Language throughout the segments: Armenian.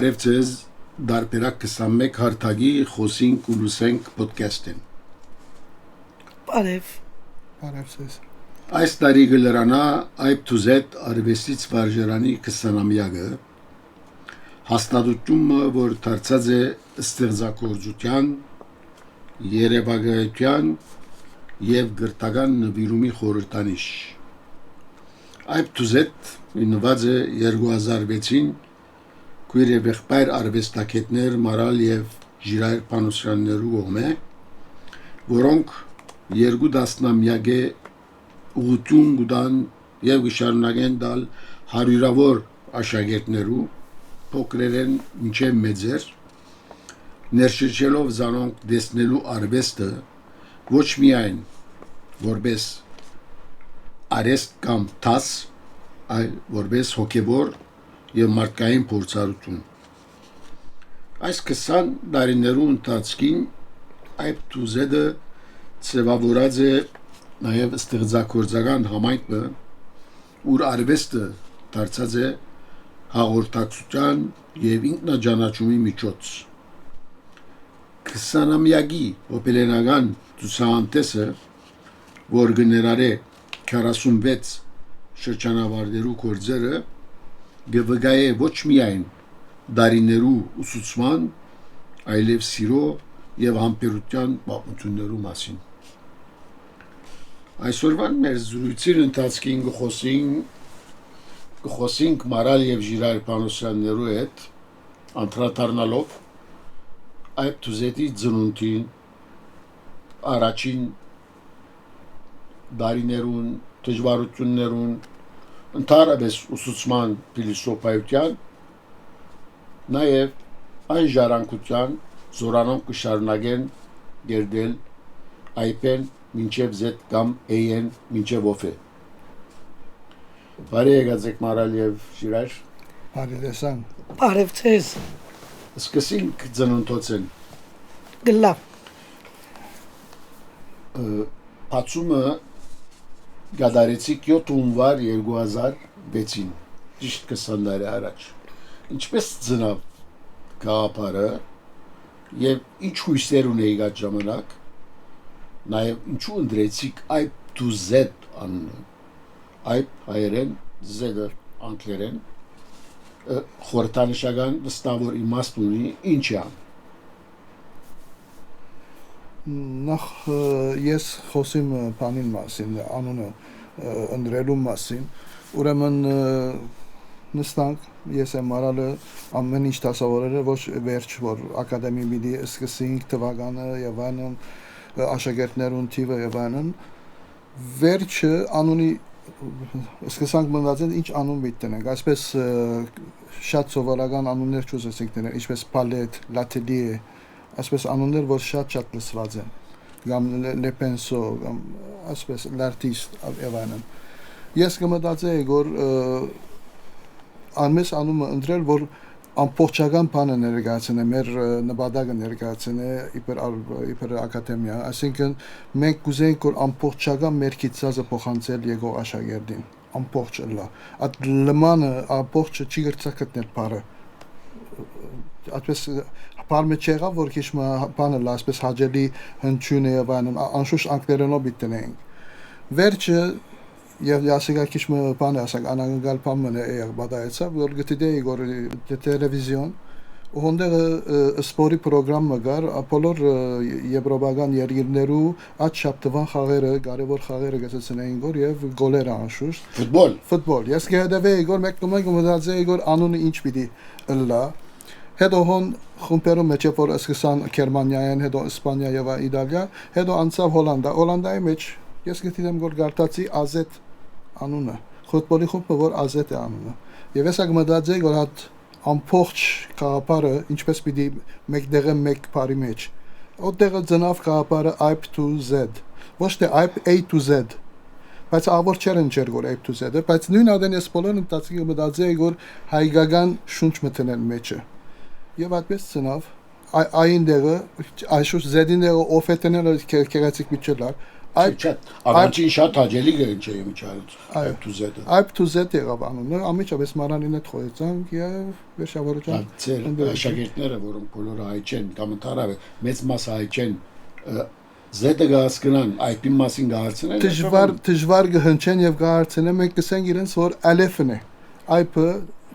Բարև ձեզ դարբերակ 21 հարթագի խոսինք ու լուսենք պոդքասթին։ Բարև ձեզ։ Այս տարի գլրանա Ape to Z արվեստից վարժարանի 20-ամյակը հաստատությունը, որ դարձած է ստեղծագործության, երևակայության և գրթական նվիրումի խորհրդանիշ։ Ape to Z իննված է 2006-ին Քույրեվեղբայր արվեստագետներ Մարալ և Ժիրայր Պանոսյաններու կողմէ, որոնք երկու տասնամյակե ուղղություն կտան և կշարունակեն տալ հարյուրավոր աշակերտներու, փոքրերեն մինչև մեծեր, ներշնչելով զանոնք տեսնելու արվեստը ոչ միայն որպես արեստ կամ տաս, այլ որպես հոգևոր և մարդկային փորձառություն։ Այս 20 տարիներու ընթացքին Ape to Z-ը ձևավորած է նաև ստեղծագործական համայնքը, ուր արվեստը դարձած է հաղորդակցության և ինքնաճանաչումի միջոց։ 20-ամյակի հոբելենական ցուցահանդեսը, որ կներառե 46 շրջանավարտներու գործերը, կվկայե ոչ միայն դարիներու ուսուցման, այլև սիրո և համբերության պատմություններու մասին։ Այսօրվան մեր զրույցի ընթացքին կխոսենք Մարալ և Ժիրայր Պանոսյաններու հետ, անդրադառնալով Ape to Z-ի ծնունդին, առաջին դարիներուն, դժվարություններուն, ընդհանրապես ուսուցման փիլիսոփայության, նաև այն ժառանգության, զորանոնք կշարունակեն գերդել Ape-ն մինչև Z կամ A-ն մինչև Ով է։ Բարի եկած եք Մարալ և Ժիրայր։ Բարի տեսան։ Բարև ձեզ Սկսենք ծնունդոցեն։ գլա Բացումը գադարեցիք 7 հունվար 2006-ին, ճիշտ 20 տարի առաջ։ Ինչպես ծնավ գաղափարը և ինչ հույսեր ունեիք այդ ժամանակ, նաև ինչու ընտրեցիք Ape to Z անունը, Ape հայերեն, Z-ը անգլերեն, խորհրդանշական վստահ իմաստ ունի, ինչ է ան։ Նախ ես խոսիմ բանին մասին, անունը ընտրելու մասին, ուրեմն նստանք, ես եմ Մարալը ամեն ինչ դասավորել ոչ վերջ, որ ակադեմի պիտի սկսենք թվականը եւ այլն, աշակերտներուն թիվը եւ այլն, վերջը անունի սկսանք մտածել ինչ անուն պիտի տնենք, այսպես շատ սովորական անուններ չուզեցինք դնել, ինչպես Palette, L'Atelier, այսպես անուններ, որ շատ լսված են, կամ Le Pinceau, կամ այսպես L'Artiste եւ այլն։ Ես կմտածեի, որ անմես անունը ընտրել, որ ամբողջական բանը ներկայացնե, մեր նպատակը ներկայացնե իբր ակադեմիա, այսինքն մենք կուզեինք, որ ամբողջական մեր գիտածը փոխանցել եկող աշակերտին, ամբողջ լա։ Այդ լմանը ամբողջը չի գրծակտնել բառը։ Այդպես բառը չեղավ, որ քիչ բանը լա, այսպես հաջելի հնչյուն եւ այլն, անշուշտ անգլերենով պիտենենք։ Վերջը եւ ասիկա քիչ բանը ասակ անանգալ բանը է բադայեցավ, որ գտեի որ տելևիզիոն Հոնդերը սպորի պրոգրամը գար, բոլոր եվրոպական երկրներու այդ շաբթվան խաղերը, կարևոր խաղերը գցեցնեին գոր եւ գոլեր անշուշտ։ Ֆուտբոլ։ Ես գեհդեվեի գոր մեկ մտածեի գոր անունը ինչ պիտի լա։ Հետո հոն խումբերու մեջ որ սկսան Գերմանիայեն, հետո Իսպանիա եւ Իտալիա, հետո անցավ Հոլանդայի մեջ ես գտիեմ որ գարտացի AZ անունը։ Ֆուտբոլի խումբը որ AZ է անունը։ Եվ ես մտածեի որ հատ ամբողջ գաղափարը ինչպես պիտի մեկտեղը մեկ բարի մեջ օդտեղը ծնավ գաղափարը Ape to Z ոչ թե Ape A to Z բայց ավոր չեր որ Ape to Z-ը բայց նույն ադեն ես բոլորն մտածի մտածեի որ հայկական շունչ մտնել մեջը եւ այդպես ծնավ այն դեղը այսուս Z-ին դեղը Ով է տնել քերացիկ միջելար Առաջին շատ հաճելի գերինչ է միջարից։ Այո։ Տուզետը։ Այբ თუ Z եղավ անունը, ամիջապես Maranին հետ խոյեցանք եւ վերջավորության Ձեր աշակերտները, որոնք բոլորը հայ չեն, կամ ընդհանրապես մեծ մասը հայ չեն, Z-ը գահսկնան, IP մասին գահարցնել։ դժվար կհնչեն եւ կհարցնեն, մենք կսենք իրենց որ ալեֆն է։ IP-ը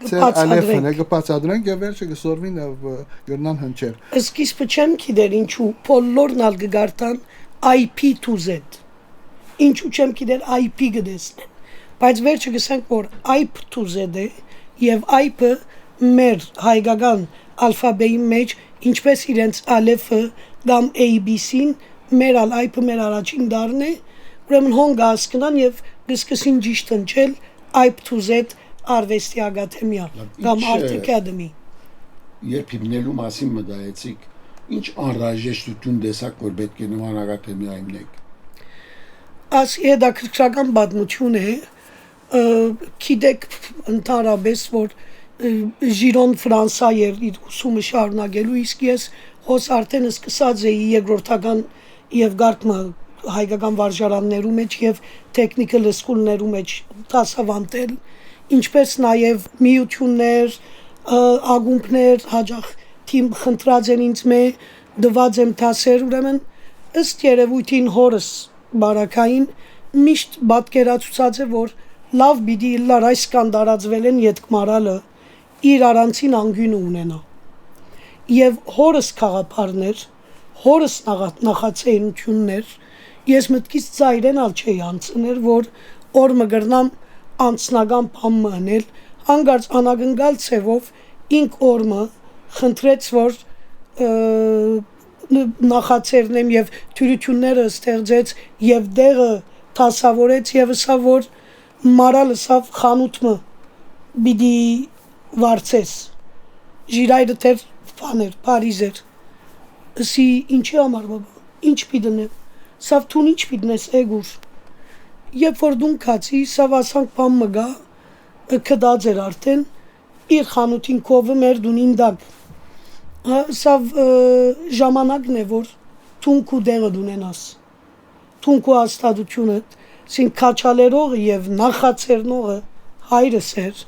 ցեր ալեֆն է, կբացատրենք եւ վերջը կսորվին եւ գրնան հնչեր։ Սկիզբը չեմ գիտեր ինչու բոլորն ալ գարտան IP to Z։ Ինչու չեմ գիտեր IP գտեսնեն։ Բայց վերջը գսենք որ IP to Z-ը եւ IP-ը մեր հայկական ալֆաբեի մեջ ինչպես իրենց ալեֆը կամ ABC-ն մեր ալ IP-ը մեր առաջին դարն է, ուրեմն հոն գասկնան եւ գսկսին ճիշտ հնչել IP to Z արվեստի ակադեմիա կամ Art Academy։ Երբ հիմնելու մասին մտածեցիք, ինչ անհրաժեշտություն տեսաք, որ պետք է նման ակադեմիա հիմնեք։ Աս հետաքրքրական պատմություն է, գիտեք ընդհանրապես որ Ժիրոն Ֆրանսա էր իր ուսումը շարունակելու, իսկ ես հոս արդեն սկսած էի երկրորդական եւ գարկմը հայկական վարժարաններու մեջ եւ technical school-ներու մեջ դասավանդել, ինչպես նաեւ միություններ, ագումբներ, հաջող թիմ խնդրած են ինձ մե դված եմ դասեր, ուրեմն ըստ երևույթին հորս բարակային միշտ պատկերացուցած է որ լավ բիդի լար այս կան դարածվել են յետքմարալը իր առանցին անգյուն ունենա եւ հորս խաղապարներ հորս նախացեինություններ ես մտքից ծայրենալ չէի անցնել որ օր մգրնամ անցնական բան մնել հանգարց անագնգալ ցևով ինք օրմը խնդրեց որ նախացերնեմ եւ թյուրությունները ստեղծեց եւ դեղը տասավորեց եւ սա որ մարալը սա խանութը բիդի վարցես ժիրայրը թեր ֆաներ Փարիզեր ասի ինչի համար բաբա ինչ պիտնեմ սա թուն ինչ պիտնես էգուր երբ որ դուն քացի սա ասանք բան մգա կդած էր արդեն իր խանութին կովը մեր դունին դակ սա ժամանակն է որ թունքու դեղը դունենաս թունքու աստադությունը սին քաչալերողը եւ նախացերնողը հայրս էր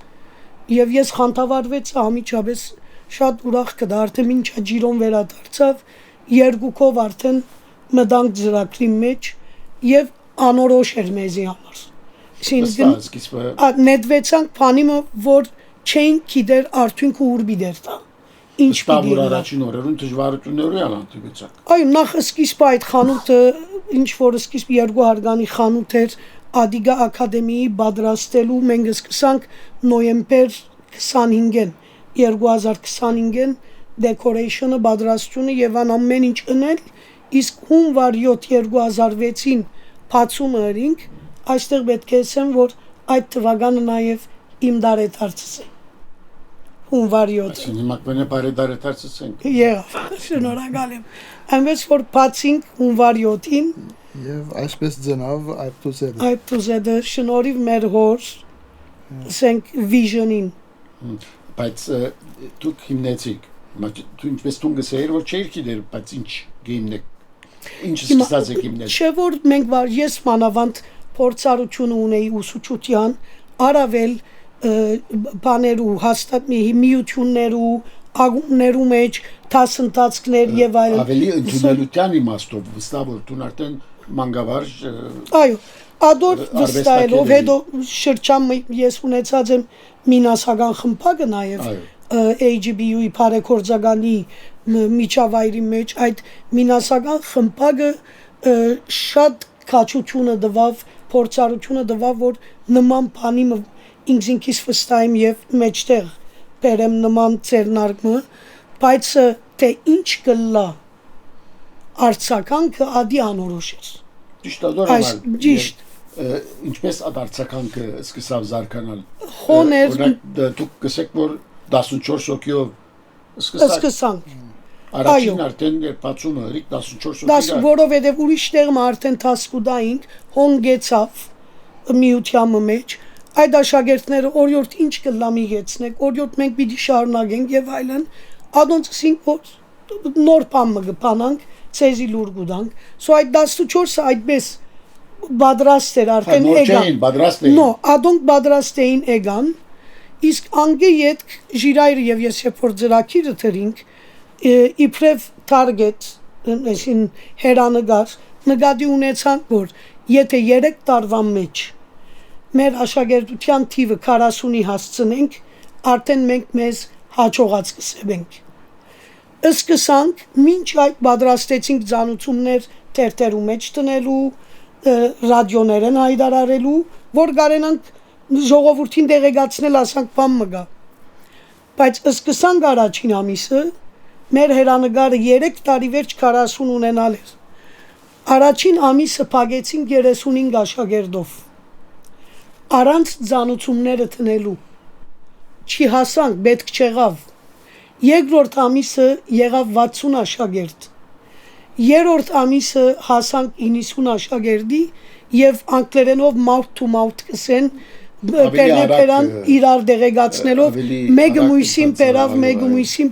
եւ ես խանդավառվեցի ամիջապես շատ ուրախ կդա արդեն ինչա ջիրոն վերադարձավ երկուքով արդեն մտանք ծրագրի մեջ եւ անորոշ էր մեզի համար նետվեցանք փանիմը որ չեն գիտեր արդյունքը ուր բիդեր տա ինչ պիտի առաջին օրերուն դժվարություններ են հանդիպեցակ այո նախ սկիզբը այդ խանութը ինչ որ սկիզբ 2 հարգանի խանութ էր Ադիգա ակադեմիի պատրաստելու մենք սկսանք նոյեմբեր 25-ին 2025-ին decoration-ը պատրաստությունը եւ ամեն ինչ ընել իսկ հունվար 7 2006-ին բացումը ըրինք այստեղ պետք է ասեմ որ այդ թվականը նաեւ իմ դարեթարցս է հունվար 7 հիմա կնե բարեդարեթարցսենք եղավ շնորհակալ եմ այնպես որ բացինք հունվար 7-ին եւ այսպես ձնավ այդ տուզեդը շնորհիվ մեր հոր ասենք vision-ին բայց դուք հիմնեցիք դու ինչպես դու գսեիր որ չէիր գիտեր բայց ինչ գեյմնեք ինչ սկսած եք հիմնել չէ որ մենք ես մանավանդ փորձառություն ունեի ուսուցչության արավել բաներու հաստատ միություններու ագումներու մեջ դասընթացներ եւ այլն ավելի ընդունելության իմաստով վստահ որ դու արդեն մանգավարժ այո ադոր վստահելով հետո շրջան ես ունեցած եմ մինասական խմբակը նաեւ AGBU-ի բարեգործականի միջավայրի մեջ այդ մինասական խմբակը շատ քաչությունը դվավ փորձառությունը դվավ որ նման բանի ինքնին վստահ եմ եւ մեջտեղ բերեմ նման ծերնարկը բայց թե ինչ կլա արցականքը ադի անորոշ էր ճիշտ ադորալ ճիշտ ինչպես ադարցականքը սկսավ զարգանալ խոներ դուք գսեք որ 14 հոգիով սկսանք առաջին արդեն բացումը հրիկ 14 հոգի որովհետև ուրիշ տեղը արդեն տասկուդային հոնգեցավ միությամը մեջ այդ աշակերտները օրյորդ ինչ կլամի գեցնեք օրյորդ մենք պիտի շարունակենք եւ այլն ադոնցին որ նոր բան մը գանանք ցեզի լուր գուդանք սո այդ 14-ը այդպես պատրաստ էր արդեն Նոր եկան։ չէին, պատրաստ էին։ No, adonk պատրաստ էին եկան, իսկ անգե ետ ժիրայրը եւ ես երբ որ ծրագիրը դրինք, իբրև target, այսին հերանեկար, նկատի ունեցանք, որ եթե 3 տարվա մեջ մեր աշակերտության թիվը 40-ի հասցնենք, արդեն մենք մեզ հաջողած կսեբենք։ Սկսանք, մինչ այդ պատրաստեցինք ծանոթություններ թերթերու մեջ տնելու, ռադիոներն հայտարարելու, որ կարենանք ժողովրդին տեղեկացնել, ասանք բան մգա։ Բայց սկսանք առաջին ամիսը, մեր հերանեկարը 3 տարի վերջ 40 ունենալ էր։ Առաջին ամիսը փակեցինք 35 աշակերտով։ Առանց ծանոթությունները տնելու։ Չհասանք, պետք չեղավ։ Երկրորդ ամիսը եղավ 60 աշակերտ։ Երրորդ ամիսը հասանք 90 աշակերտի եւ անգլերենով mouth to mouth կսեն պերնեպերան իրար դեղեկացնելով մեկը մույսին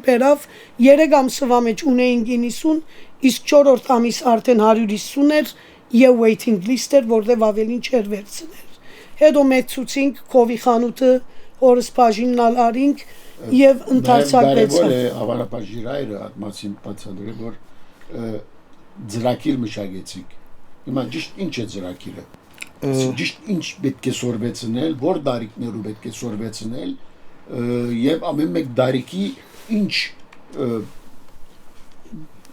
պերավ 3 ամսվա մեջ ունեին 90, իսկ 4-րդ ամիս արդեն 150 էր եւ waiting list էր, որտեղ ավելին չէր վերցնել։ Հետո մեծուցինք կովի խանութը օրս բաժինն արինք եւ ընդարձակվեցավ։ Հավանաբար ժիրայրը ատմասին բացադրել որ ծրագիր մշակեցիք։ Հիմա ճիշտ ինչ է ծրագիրը։ Ճիշտ ինչ պետք է սորվեցնել, որ դարիքներով պետք է սորվեցնել եւ ամեն մեկ դարիքի ինչ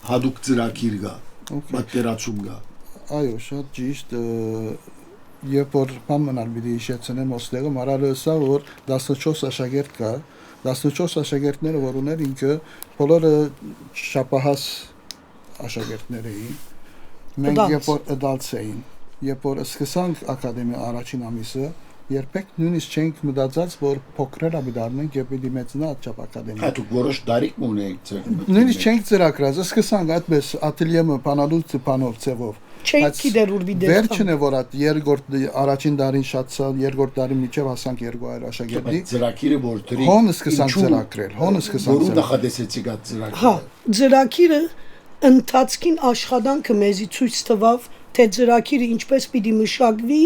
հadoop ծրագիր կա, պատկերացում կա։ Այո, շատ ճիշտ երբ որ բան մնալ պիտի հիշեցնեմ ոստեղը մարալը սա որ 14 աշակերտ կա 14 աշակերտները որ ուներ ինքը բոլորը շապահաս աշակերտներ էին մենք երբ որ adults էին երբ որ սկսանք ակադեմիա առաջին ամիսը երբեք նույնիսկ չենք մտածած որ փոքրերը դառնանք եւ պիտի մեծնա այդչափ ակադեմիա Հա դուք որոշ դարիք ունեիք ձեր նույնիսկ չենք ծրագրած սկսանք այդպես ատելյեմը բանալու ծանով ծևով Չենք գիտեր ուր բիդեր։ Վերջին է որ այդ երկրորդ առաջին դարին շատցա երկրորդ դարի միջև հասանք 200 աշակերտի ծրագիրը որ դրի հոն սկսանք ծրագրել հոն սկսանք որու նախադեсեցիք այդ ծրագիրը Հա ծրագիրը ընթացքին աշխատանքը մեզի ցույց տվավ թե ծրագիրը ինչպես պիտի մշակվի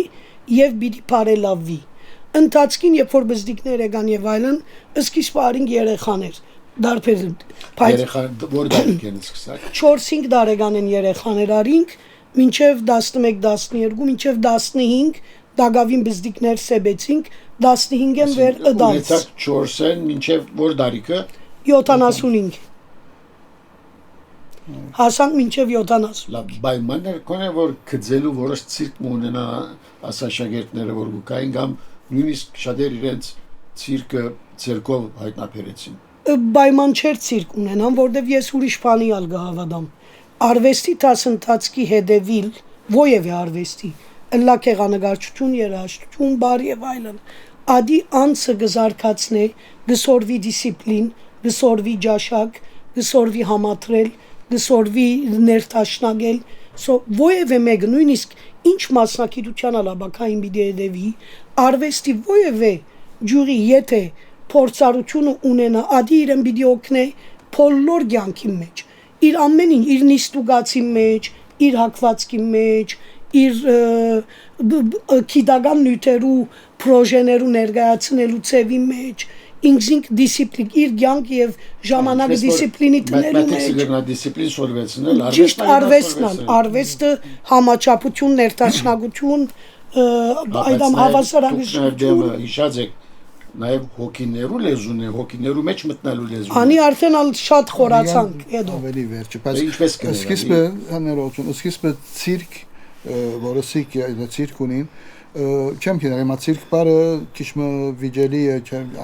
եւ պիտի բարելավվի ընթացքին երբ որ բզդիկներ եկան եւ այլն սկիզբը արինք երեխաներ դարբեր երեխան որ դարիք են սկսած 4-5 տարեկան են երեխաներ արինք մինչև 11-12 մինչև 15 դագավին բզդիկներ սեբեցինք 15-ն վեր ըդալց 4-ն մինչև որ դարիքը 75 հասանք մինչև 70 լավ պայմաններ կոնե որ գծելու որոշ ցիրկ ունենա ասաշագերտները որ գուկային կամ նույնիսկ շատեր իրենց ցիրկը ցերկով հայտնաբերեցին պայման չէր ցիրկ ունենան որովհետև ես ուրիշ բանի ալ գհավադամ արվեստի դասընթացքի հետևիլ ովևէ արվեստի լակեղանկարչություն երաժշտություն բար եւ այլն ադի անցը գզարկացնե գսորվի դիսցիպլին գսորվի ջաշակ գսորվի համատրել գսորվի ներտաշնագել ովևէ մեկ նույնիսկ ինչ մասնակցության ալաբակային բիդեդեվի արվեստի ովևէ ջուրի եթե փորձառությունը ունենա ադի իրեն պիտի օգնե բոլոր կյանքի մեջ իր ամենին իր նիստուգացի մեջ իր հակվածքի մեջ իր քիդական նյութերու պրոժեներու ներկայացնելու ծևի մեջ ինքնին դիսցիպլին իր կյանք եւ ժամանակը դիսցիպլինի տներու մեջ դիսցիպլին սորվեցնել ճիշտ արվեստը համաչափություն ներտաշնագություն այդամ հավասարակշռություն հիշած եք նաև հոգիներու լեզուն է հոգիներու մեջ մտնելու լեզուն անի արդեն ալ շատ խորացանք հետո ավելի վերջը բայց ինչպես կներա սկիզբը հաներություն սկիզբը ցիրկ որը ցիրկ ունին չեմ գիտեմ հիմա ցիրկ բարը քիչմը վիճելի է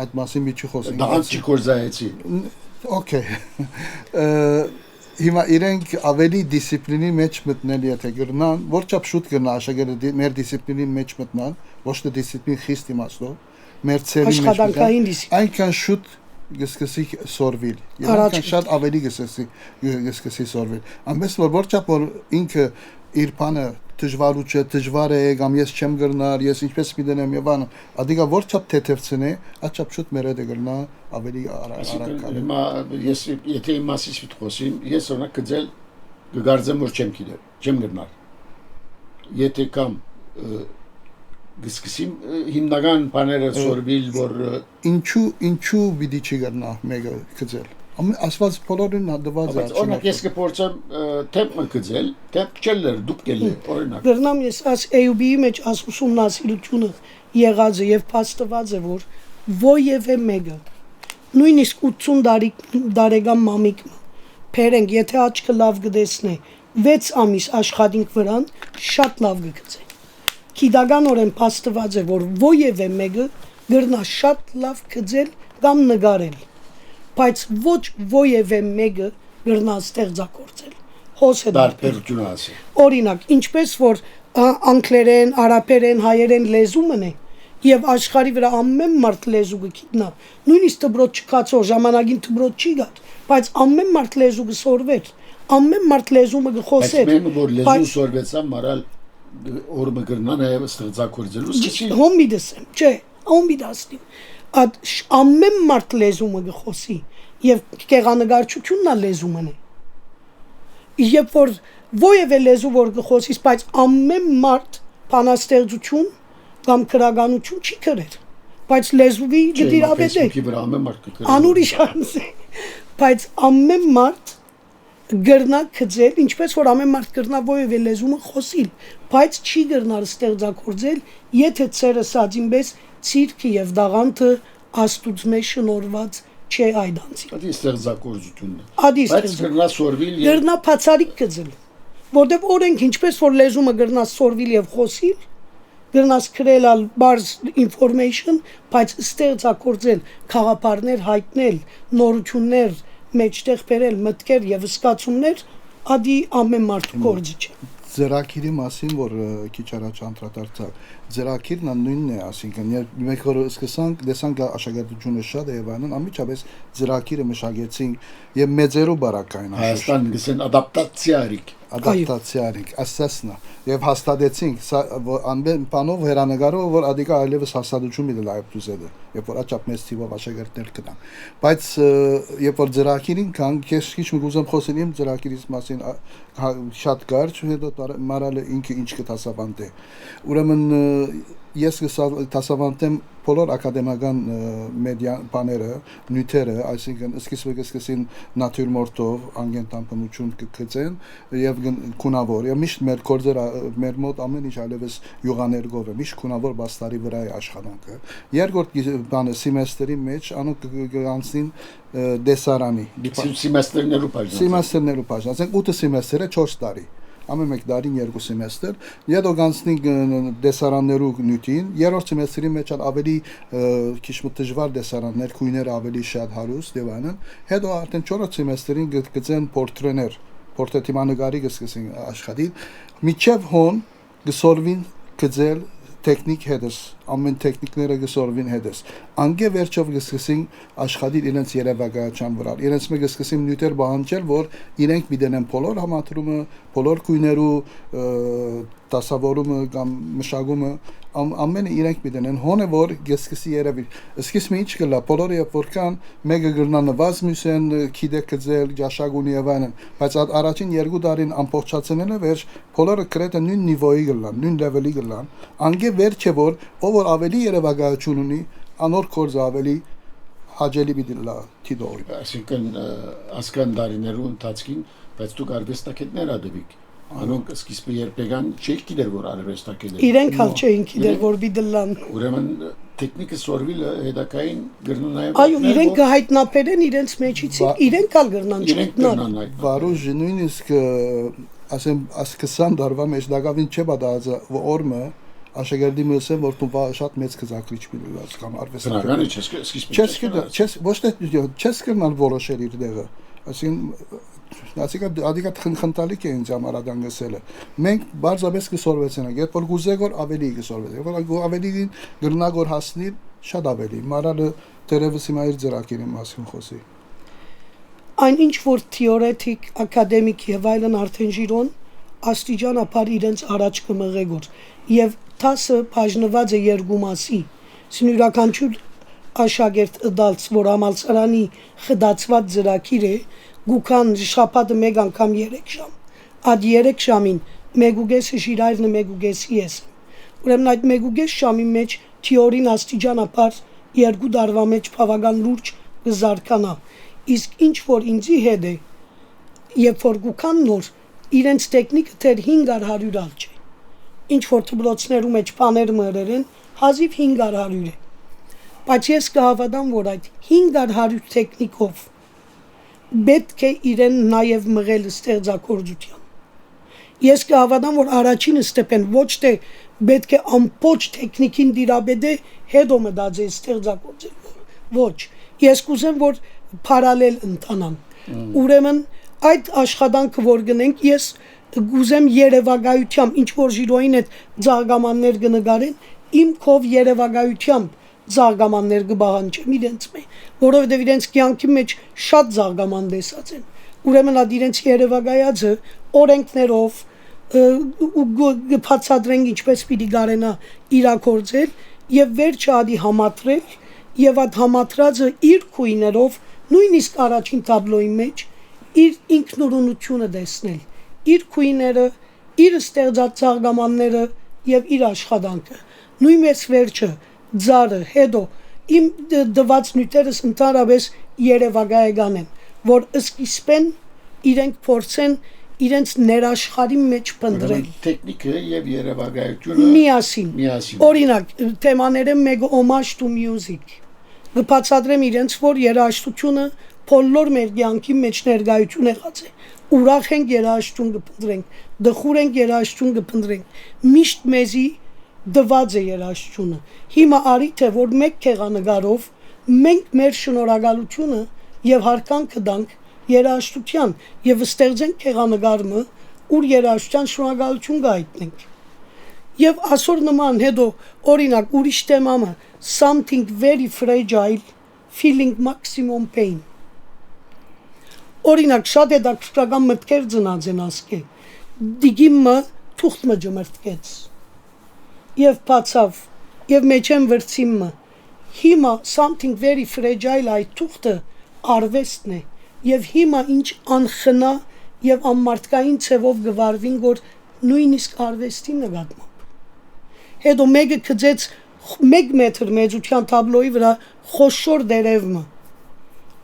այդ մասին մի չի խոսենք դրանց չի կորզայեցի Okay հիմա իրենք ավելի դիսցիպլինի մեջ մտնել եթե գրնան որչափ շուտ գրնա աշակերտի մեր դիսցիպլինի մեջ մտնան ոչ թե դիսցիպլին խիստ իմաստով մեր ծերի մեջ այնքան շուտ գսկսի սորվիլ եւ այնքան շատ ավելի գսկսի սորվիլ ամենից որ որչափ որ ինքը իր բանը դժվարուչը դժվար է կամ ես չեմ գրնար ես ինչպես պիտենեմ եւ ան ադիգա որչափ թեթևցնե աչափ շուտ մեր հետ գրնա ավելի արագ հիմա ես եթե իմ մասից խոսիմ ես օրինակ գծել գարձեմ որ չեմ գիտեր չեմ գրնար եթե կամ գսկսիմ հիմնական բաները սորվիլ որ ինչու պիտի չի գտնա մեկը գծել ասված բոլորին հանդված է օրինակ ես կփորձեմ թեմպը գծել թեմպ չելեր դուք գելը օրինակ Գրնամ ես աս AUB-ի մեջ աս ուսումնասիրությունը եղած է եւ փաստված է որ ովևէ մեկը նույնիսկ 80 տարեկան մամիկը փերենք եթե աչքը լավ գտեսնե 6 ամիս աշխատինք վրան շատ լավ կգծե Քիդագանորեն փաստված է որ ովևէ մեկը գրնա շատ լավ գծել կամ նկարել բայց ոչ ովևէ մեկը գրնա ստեղծագործել հոսե դարբերություն ասի օրինակ ինչպես որ անգլերեն, արաբերեն, հայերեն լեզումն է եւ աշխարհի վրա ամեն մարդ լեզու գիտնա նույնիսկ դբրոց չկացող ժամանակին դբրոց չի գար բայց ամեն մարդ լեզու գսորվեր ամեն մարդ լեզումը գխոսեր բայց մեն որ լեզու սորվեցա մարալ օրը գրնան է ստեղծագործելու սկսի հոմիդսեմ չէ հոմիդասնի այդ ամեն մարդ լեզումը գխոսի եւ կեղանկարչությունն է լեզումն է երբ որ ովևէ լեզու որ գխոսիս բայց ամեն մարդ բանաստեղծություն կամ քրագանություն չի գրել բայց լեզուի դիրաբեդ է անուրի շանս է բայց ամեն մարդ գրնա գծել ինչպես որ ամեն մարդ գրնա ովևէ լեզումը խոսիլ բայց չի գրնալ ստեղծագործել եթե ծերը սածինպես ցիրկի եւ դաղանթը աստուծո մեջ շնորված չէ այդանցի Ադի ստեղծագործությունն բայց գրնա սորվիլ գրնա բացարիք գծել որտեւ օրենք ինչպես որ լեզումը գրնա սորվիլ եւ խոսիլ գրնաս քրելալ բարձ information բայց ստեղծագործել խաղապարներ հայտնել նորություններ մեջտեղ բերել մտքեր եւ զգացումներ ադի ամեն մարդու գործը չէ Ձրակիրի մասին որ քիչ առաջ անդրադարձա ձրակիրն նույնն է ասինքն մեկ որ սկսանք դեսանք աշակերտությունը շատ է եւ այնն ամիջապես ձրակիրը մշակեցինք եւ մեծերու բարակային Հայաստան գսեն ադապտացիա արիկ ասասնա եւ հաստատեցինք անբեն բանով հերանեկարով որ ադիկա այլևս հաստատություն մի լայվ դուզեդը երբ որ աճապ մեծ թիվով աշակերտներ կան բայց երբ որ ձրակիրին կան քեզ քիչ մի գուզեմ խոսել իմ ձրակիրից մասին շատ կարճ հետո մարալը ինքը ինչ կտասավանդե ուրեմն ես կտասավանդեմ բոլոր ակադեմիական մեդիա բաները նյութերը այսինքն սկսին նատյուրմորտով անգենտան բնություն կգծեն եւ քունավոր եւ միշտ մեր կորձերը մեր մոտ ամեն ինչ այլևս յուղաներգով է միշտ քունավոր բաստարի վրա է աշխատանքը երկրորդ բանը սեմեստրի մեջ անոնք գանցին դեսարանի սեմեստրներու բաժան ասենք 8 սեմեստր է 4 տարի ամեն մեկ դարին 2 սեմեստր հետո գանցնի դեսարաններու նյութին երրորդ սեմեստրի մեջ ավելի քիչ դժվար դեսարաններ քույները ավելի շատ հարուստ եւ այնն հետո արդեն 4 սեմեստրին գծեն պորտրեներ պորտրետիմանագարի գսկսին աշխատել միջև հոն գսորվին գծել տեխնիկ հետս ամեն տեխնիկները գսորվին հետս անգե վերջով գսկսին աշխատել իրենց երևակայության վրա իրենց մեկ գսկսին նյութեր բանջել որ իրենք միտենեն բոլոր համադրումը բոլոր քույներու դասավորումը կամ մշակումը ամենը իրենք միտենեն հոնը որ գսկսի երևի սկսի ինչ կլա բոլորը երբ որ կան մեկը գրնա նվազ մյուսեն քիդե կծել ջաշագունի եւ այնն բայց առաջին 2 տարին ամբողջացնելը վերջ բոլորը կրետը նույն նիվոյի գլան նույն լեվելի գլան անգե վերջը որ ով որ ավելի երևակայություն ունի անոր կորձ ավելի հաջելի պիտի լա թիդոր այսինքն ասկան դարիներու ընթացքին բայց դուք արվեստագետներ ադեվիկ անոնք սկիզբը երբեգան չէին գիտեր որ արվեստագետներ իրենք հալ չէին գիտեր որ բիդլան ուրեմն տեխնիկը սորվիլը հետակային գրնու նաև այո իրենք գահիտնապերեն իրենց մեջից իրենք ալ գրնան չգտնան վարուժ նույնիսկ ասեմ ասկսան դարվա մեջ դակավին չէ բադազը օրմը աշակերտի մսեմ որ դու շատ մեծ կզակրիչ բիլած կամ արվեստական չես կնալ որոշել իր դեղը ասին ադիկա խնդալիք է ինձ ամարադան գսելը մենք բարձրապես կսորվեցնենք երբ որ գուզեգոր ավելի կսորվեցնենք որ ավելի գրնագոր հասնի շատ ավելի մարալը դերևս հիմա իր ձրակիրի մասին խոսի այն ինչ որ թեորետիկ ակադեմիկ եւ այլն արդեն ժիրոն աստիճանաբար իրենց առաջ կմղեգոր եւ 10 բաժնված է երկու մասի յուրաքանչյուր աշակերտ ըդալց որ համալսարանի խդացված ծրագիր է գուքան շաբաթը մեկ անգամ 3 ժամ ադ 3 ժամին մեգուգեսը ժիրայրն մեգուգեսի ես Ուրեմն այդ 1.5 ժամի մեջ թեորին աստիճանաբար 2 տարվա մեջ բավական լուրջ կզարգանա։ Իսկ ինչ որ ինձի հետ է, երբ որ գուքան նոր, իրենց տեխնիկը դեռ 500 ալ չէ։ Ինչ որ դպրոցներում մեջ բաներ մերեր են, հազիվ 500 է։ Բայց ես կհավատամ, որ այդ 500 տեխնիկով պետք է իրեն նաև մղել ստեղծագործության։ Ես կհավատամ, որ առաջին ստեպեն ոչ թե պետք է ամբողջ տեխնիկին դիրաբեդե հետո մտածել ստեղծագործել։ Ոչ, ես կուզեմ, որ պարալել ընթանան։ Ուրեմն այդ աշխատանքը որ գնենք, ես կուզեմ երևակայությամբ, ինչ որ ժիրոյին այդ զարգամաններ կնկարեն, իմ քով երևակայությամբ զարգամաններ կբաղանջեմ իրենց մեջ, որովհետև իրենց կյանքի մեջ շատ զարգաման տեսած են։ Ուրեմն այդ իրենց երևակայածը օրենքներով բացատրենք ինչպես պիտի կարենա իրագործել եւ վերջը ադի համատրել եւ այդ համատրածը իր քույներով նույնիսկ առաջին տաբլոյի մեջ իր ինքնուրույնությունը տեսնել, իր քույները, իր ստեղծած զարգամանները եւ իր աշխատանքը։ Նույնպես վերջը ձարը հետո իմ դված նյութերս ընդհանրապես երևակայական են, որ սկիզբեն իրենք փորձեն իրենց ներաշխարի մեջ փնտրել տեխնիկը եւ երևակայությունը միասին։ Օրինակ, թեմաները մեկը homage to music։ Կբացատրեմ իրենց, որ երաժշտությունը բոլոր մեր կյանքի մեջ ներկայություն եղած է։ Ուրախ ենք երաժշտություն կփնտրենք, դխուր ենք երաժշտություն կփնտրենք։ Միշտ մեզի դված է երաժշտությունը։ Հիմա արի թե որ մեկ քեղանկարով մենք մեր շնորհակալությունը եւ հարկանքը տանք երաժշտության եւ ստեղծենք քեղանկարը, ուր երաժշտության շնորհակալություն գայտնենք։ Եվ ասոր նման հետո օրինակ ուրիշ թեմամը something very fragile feeling maximum pain։ Օրինակ շատ հետաքրքրական մտքեր ծնած են ասկե։ Դիգիմը թուղթը ջմրտկեց։ Եվ բացավ, եւ մեջ եմ վրցիմը։ Հիմա something very fragile այդ թուղթը արվեստն է, եւ հիմա ինչ անխնա եւ անմարտկային ցևով գվարվին, որ նույնիսկ արվեստի նկատմամբ։ Հետո մեկը գծեց 1 մետր մեծության տաբլոյի վրա խոշոր դերևը։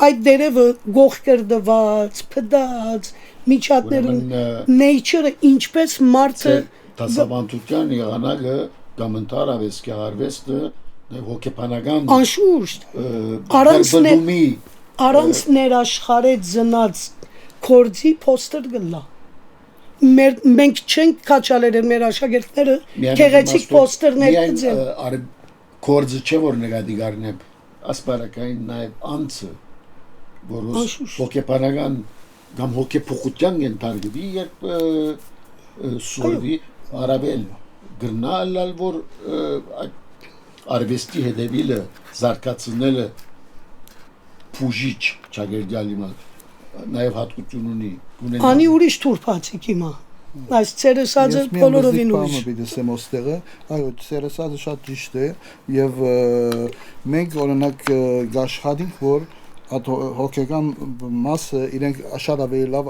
Այդ դերևը գողկրդված, փդած, միջատներում nature-ը ինչպես մարդը դասավանդության եղանակը կամ ընդհանրապես արվեստը հոգեբանական անշուշտ առանց ներաշխարեց զնած կորձի պոստեր գլա։ Մենք չենք կաչալեր մեր աշակերտները գեղեցիկ պոստերներ գծեն։ Կորձը չէ որ նկատի գարնեմ, ասպարակային նաև անձը, որ հոգեբանական կամ հոգեփոխության ենթարկվի, երբ սուրվի արաբել գրնալալ որ արվեստի հետևիլը զարգացնելը փուժիչ ճագերդյալի մալ նաև հատկություն ունի անի ուրիշ թուրփացիկ հիմա այս ցերեսածը բոլորովին ուրիշ բիդեսեմ ոստեղը այո ցերեսածը շատ ճիշտ է եւ մենք օրինակ գաշխատինք որ հոգեգան մասը իրենք շատ ավելի լավ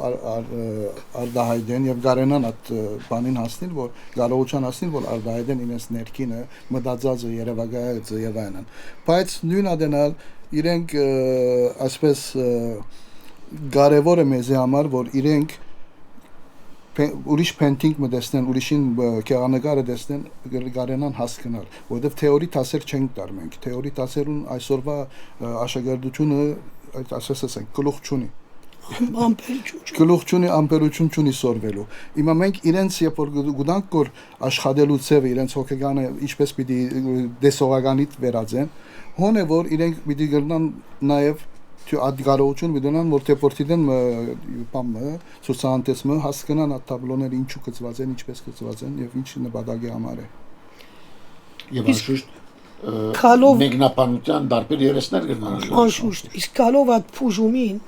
արդահայտեն եւ գարենան այդ բանին հասնել որ գարողության հասնել որ արդահայտեն իրենց ներքինը մտածածը երևակայածը եւ այլն բայց նույն adենալ իրենք ասպես կարևոր է մեզի համար որ իրենք ուրիշ painting մտածեն ուրիշին քեղանկարը տեսնեն գարենան հասկանալ որովհետեւ թեորի տասեր չենք տար մենք թեորի տասերուն այսօրվա աշակերտությունը այդ ասես են գլուխ չունի գլուխ չունի ամպերություն չունի սորվելու հիմա մենք իրենց երբ որ գուտանք որ աշխատելու ցևը իրենց հոգեգանը ինչպես պիտի դեսողականից վերածեն հոնե որ իրենք պիտի գրնան նաև ադգարողություն դոնան որ տեպորտիդեն պամը ցուցանտեսմը հասկանան այդ տաբլոները ինչու կծված են ինչպես կծված են եւ ինչ նպատակի համար է եւ անշուշտ մեկնաբանության դարբեր երեսներ կգնան անշուշտ իսկ կալով այդ փուժումին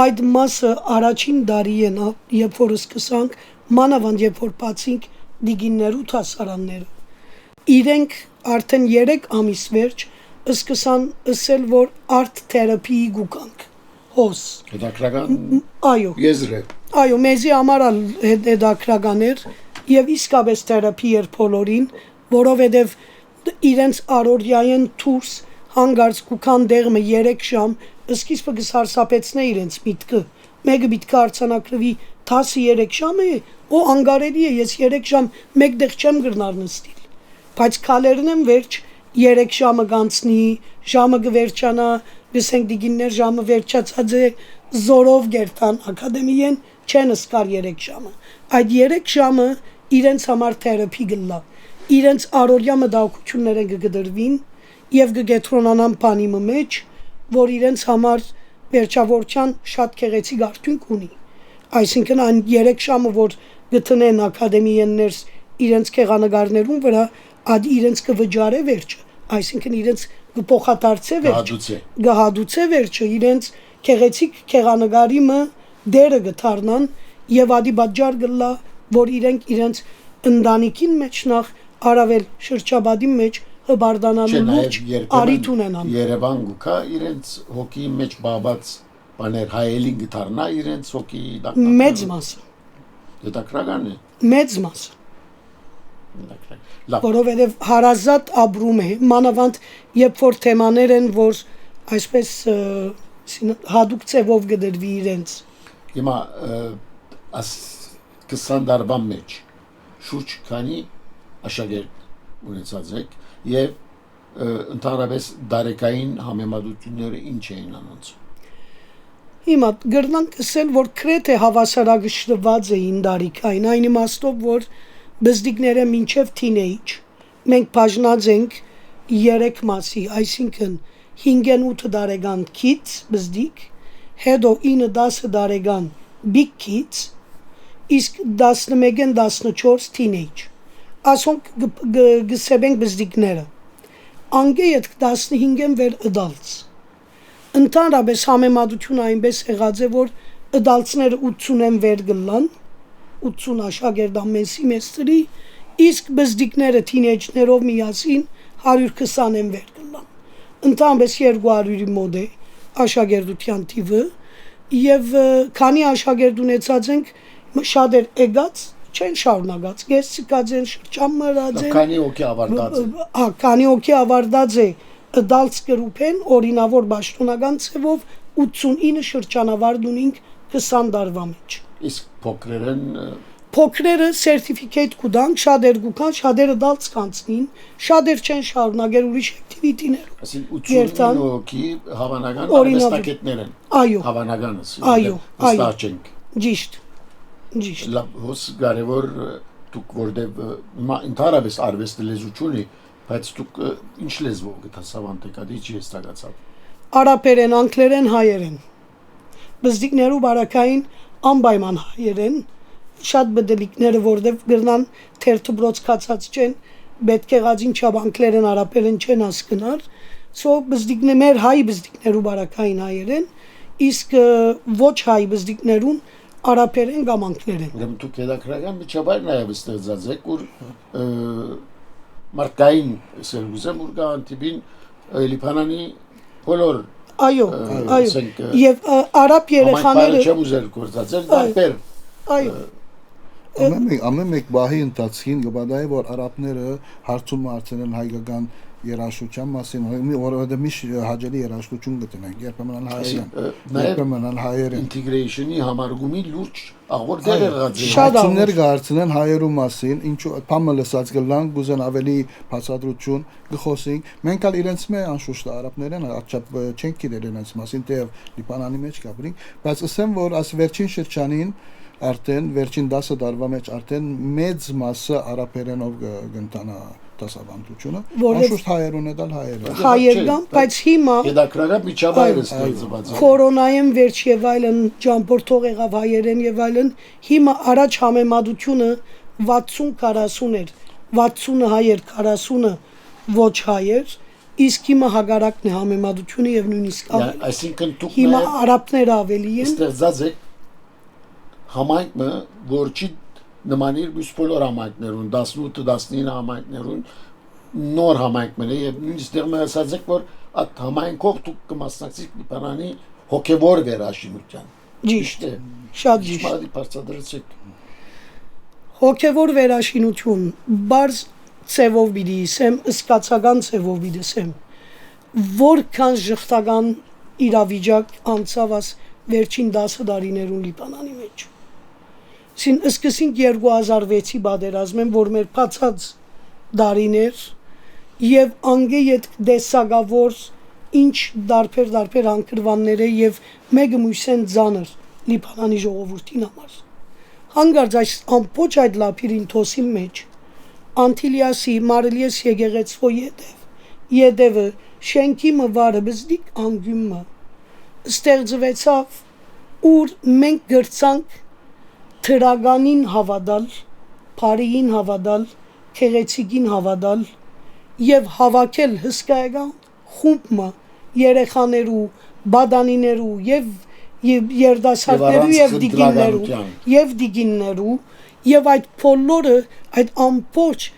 այդ մասը առաջին դարի են երբ որ սկսանք մանավանդ երբ որ բացինք դիգիններու հասարանները իրենք արդեն 3 ամիս վերջ սկսան ասել որ art therapy-ի գուկանք հոս հետաքրական այո եզրը այո մեզի համար հետաքրական էր եւ իսկապես թերապի էր բոլորին որովհետև իրենց առօրյային դուրս հանգարց կուքան դեղը 3 ժամ սկիզբը կսարսափեցնե իրենց միտքը մեկը միտքը արցանակրվի 13 ժամ է ու անգարելի է ես 3 ժամ մեկտեղ չեմ գրնար նստիլ բայց քալերն եմ վերջ 3 ժամը կանցնի ժամը կվերջանա գսենք դիգիններ ժամը վերջացած է զորով գերտան ակադեմիեն չեն սկար 3 ժամը այդ 3 ժամը իրենց համար թերապի գլա իրենց առօրյա մտահոգությունները կգդրվին եւ կգետրոնանան բանի մեջ որ իրենց համար վերջավորության շատ քեղեցիկ արդյունք ունի այսինքն այն 3 ժամը որ գտնեն ակադեմիեններ իրենց քեղանկարներուն վրա ադի իրենց կվճարե վերջը այսինքն իրենց կփոխադարձե վերջը գահադուցե վերջը իրենց քեղեցիկ քեղանկարի մը դերը գթարնան եւ ադի բաժար գլա որ իրենց ընտանիքին մեջ նախ արավել շրջաբադի մեջ հբարդանալու մեջ արիթ ունենան Երևան գուքա իրենց հոգի մեջ բաբած բաներ հայելին գթարնա իրենց հոգի մեծ մասը դակրական է մեծ մասը որովհետև հարազատ ապրում է մանավանդ երբ որ թեմաներ են որ այսպես հadoop ծևով գդրվի իրենց հիմա աս 20 տարվա մեջ շուրջ քանի աշակերտ ունեցած եք եւ ընդհանրապես դարեկային համեմատությունները ինչ էին անոնց հիմա գրնանք ասել որ քրեթե հավասարակշռված էին դարիքային այն իմաստով որ բզդիկները մինչև teenage մենք բաժնած ենք 3 մասի այսինքն 5-ն 8 տարեկան kids բզդիկ հետո 9-10 տարեկան big kids իսկ 11-ն 14 teenage ասոնք գսեբենք բզդիկները անգեյդ 15-ն վեր adults ընդհանրապես համեմատությունը այնպես եղած է որ adults-ները 80-ն վեր գլան 80 աշակերտ ամեն սիմեստրի իսկ բզդիկները թինեջներով միասին 120-ն վեր գլան ընդհանրապես 200-ի մոտ է աշակերտության թիվը եւ քանի աշակերտ ունեցած ենք շատեր եկած չեն շարունակած գեսիկած են շրջան մրած են քանի օքի ավարտած է քանի օքի ավարտած է adults group են օրինավոր պաշտոնական ցևով 89 շրջանավարտ ունենք 20 տարվա մեջ իսկ փոքրերը certificate կուտան շատեր գուքան շատերը դալց կանցնին շատեր չեն շարունակել ուրիշ activity-ներով այսինքն 89 օքի հավանական արվեստագետներ են այո հավանականս այո ստաճենք ճիշտ հոս կարևոր դուք որտեվ ընդհանրապես արվեստը լեզուչունի բայց դուք ինչ լեզվով գտասավանտեք ադի չի ստացավ արաբերեն անգլերեն հայերեն բզդիկներու բարակային անպայման հայերեն շատ բդելիկները որտեվ գրնան թերթբրոց կացած չեն պետք է գազին չաբանկլերեն արաբերեն չեն հասկնար սո բզդիկներ մեր հայ բզդիկներու բարակային հայերեն իսկ ոչ հայ բզդիկներուն արաբերեն կամ անգլերեն ուրեմն դուք հետաքրական միջավայր նաև ստեղծած եք որ մարդկային սերուզեմ որ գանտիբին Լիբանանի բոլոր այո եւ արաբ երեխաները չեմ ուզել գործածել դարբեր այո ամեն մեկ բահի ընթացքին գբադայի որ արաբները հարցում արդեն հայկական երաշխության մասին որովհետեւ միշտ հաջելի երաշխություն գտնենք երբեմն հայերեն ինտեգրեյշնի համարգումի լուրջ աղոր դեր եղած հարցումներ գարցնեն հայերու մասին ինչու փամը լսած գլան գուզեն ավելի բացատրություն գխոսենք մենք ալ իրենց մե անշուշտ արաբներեն աչափ չենք գիտեր իրենց մասին թեև Լիբանանի մեջ կապրինք բայց ասեմ որ աս վերջին շրջանին արդեն վերջին 10 տարվա մեջ արդեն մեծ մասը արաբերենով գնտանա դասավանդությունը անշուշտ հայերուն է դալ հայերեն բայց հիմա հետաքրական միջավայր է ստեղծված կորոնայում վերջ եւ այլն ճամփորդող եղավ հայերեն եւ այլն հիմա առաջ համեմատությունը 60-40 էր 60-ը հայեր 40-ը ոչ հայեր իսկ հիմա հագարակն է համեմատությունը եւ նույնիսկ այսինքն դուք հիմա արաբները ավելի են ստեղծած եք համայնքը որ չի նմանիր մյուս բոլոր համայնքներուն 18-19 համայնքներուն նոր համայնքներ եւ նույնիսկ դեռ մենք ասած եք որ այդ համայնքով դուք կմասնակցեք Լիբանանի հոգեվոր վերաշինության ճիշտ է շատ ճիշտ բարձրացրեցիք հոգեվոր վերաշինություն բարձ ծևով պիտի իսեմ, սկացական ծևով պիտի ասեմ, որքան ժխտական իրավիճակ անցավ աս վերջին 10 տարիներուն Լիբանանի մեջ։ Սին սկսենք 2006-ի պատերազմեն, որ մեր փացած դարիներ եւ անգեյետ դեսագավոր ինչ դարբեր անկրվանները եւ մեկը մույսեն ծանր Լիբանանի ժողովրդին համար։ Հանգարց այս ամբողջ այդ լապիրին թոսի մեջ Անտիլիասի Մարիլիես եկեղեցվո յետևը շենքի մվարը բզդիկ անգյումը ստեղծվեցավ, ուր մենք գրցանք թրագանին հավատալ, բարիին հավատալ, քեղեցիկին հավատալ եւ հավաքել հսկայական խումբը երեխաներու, բադանիներու եւ երդասարտներու եւ դիգիններու եւ այդ բոլորը այդ ամբողջ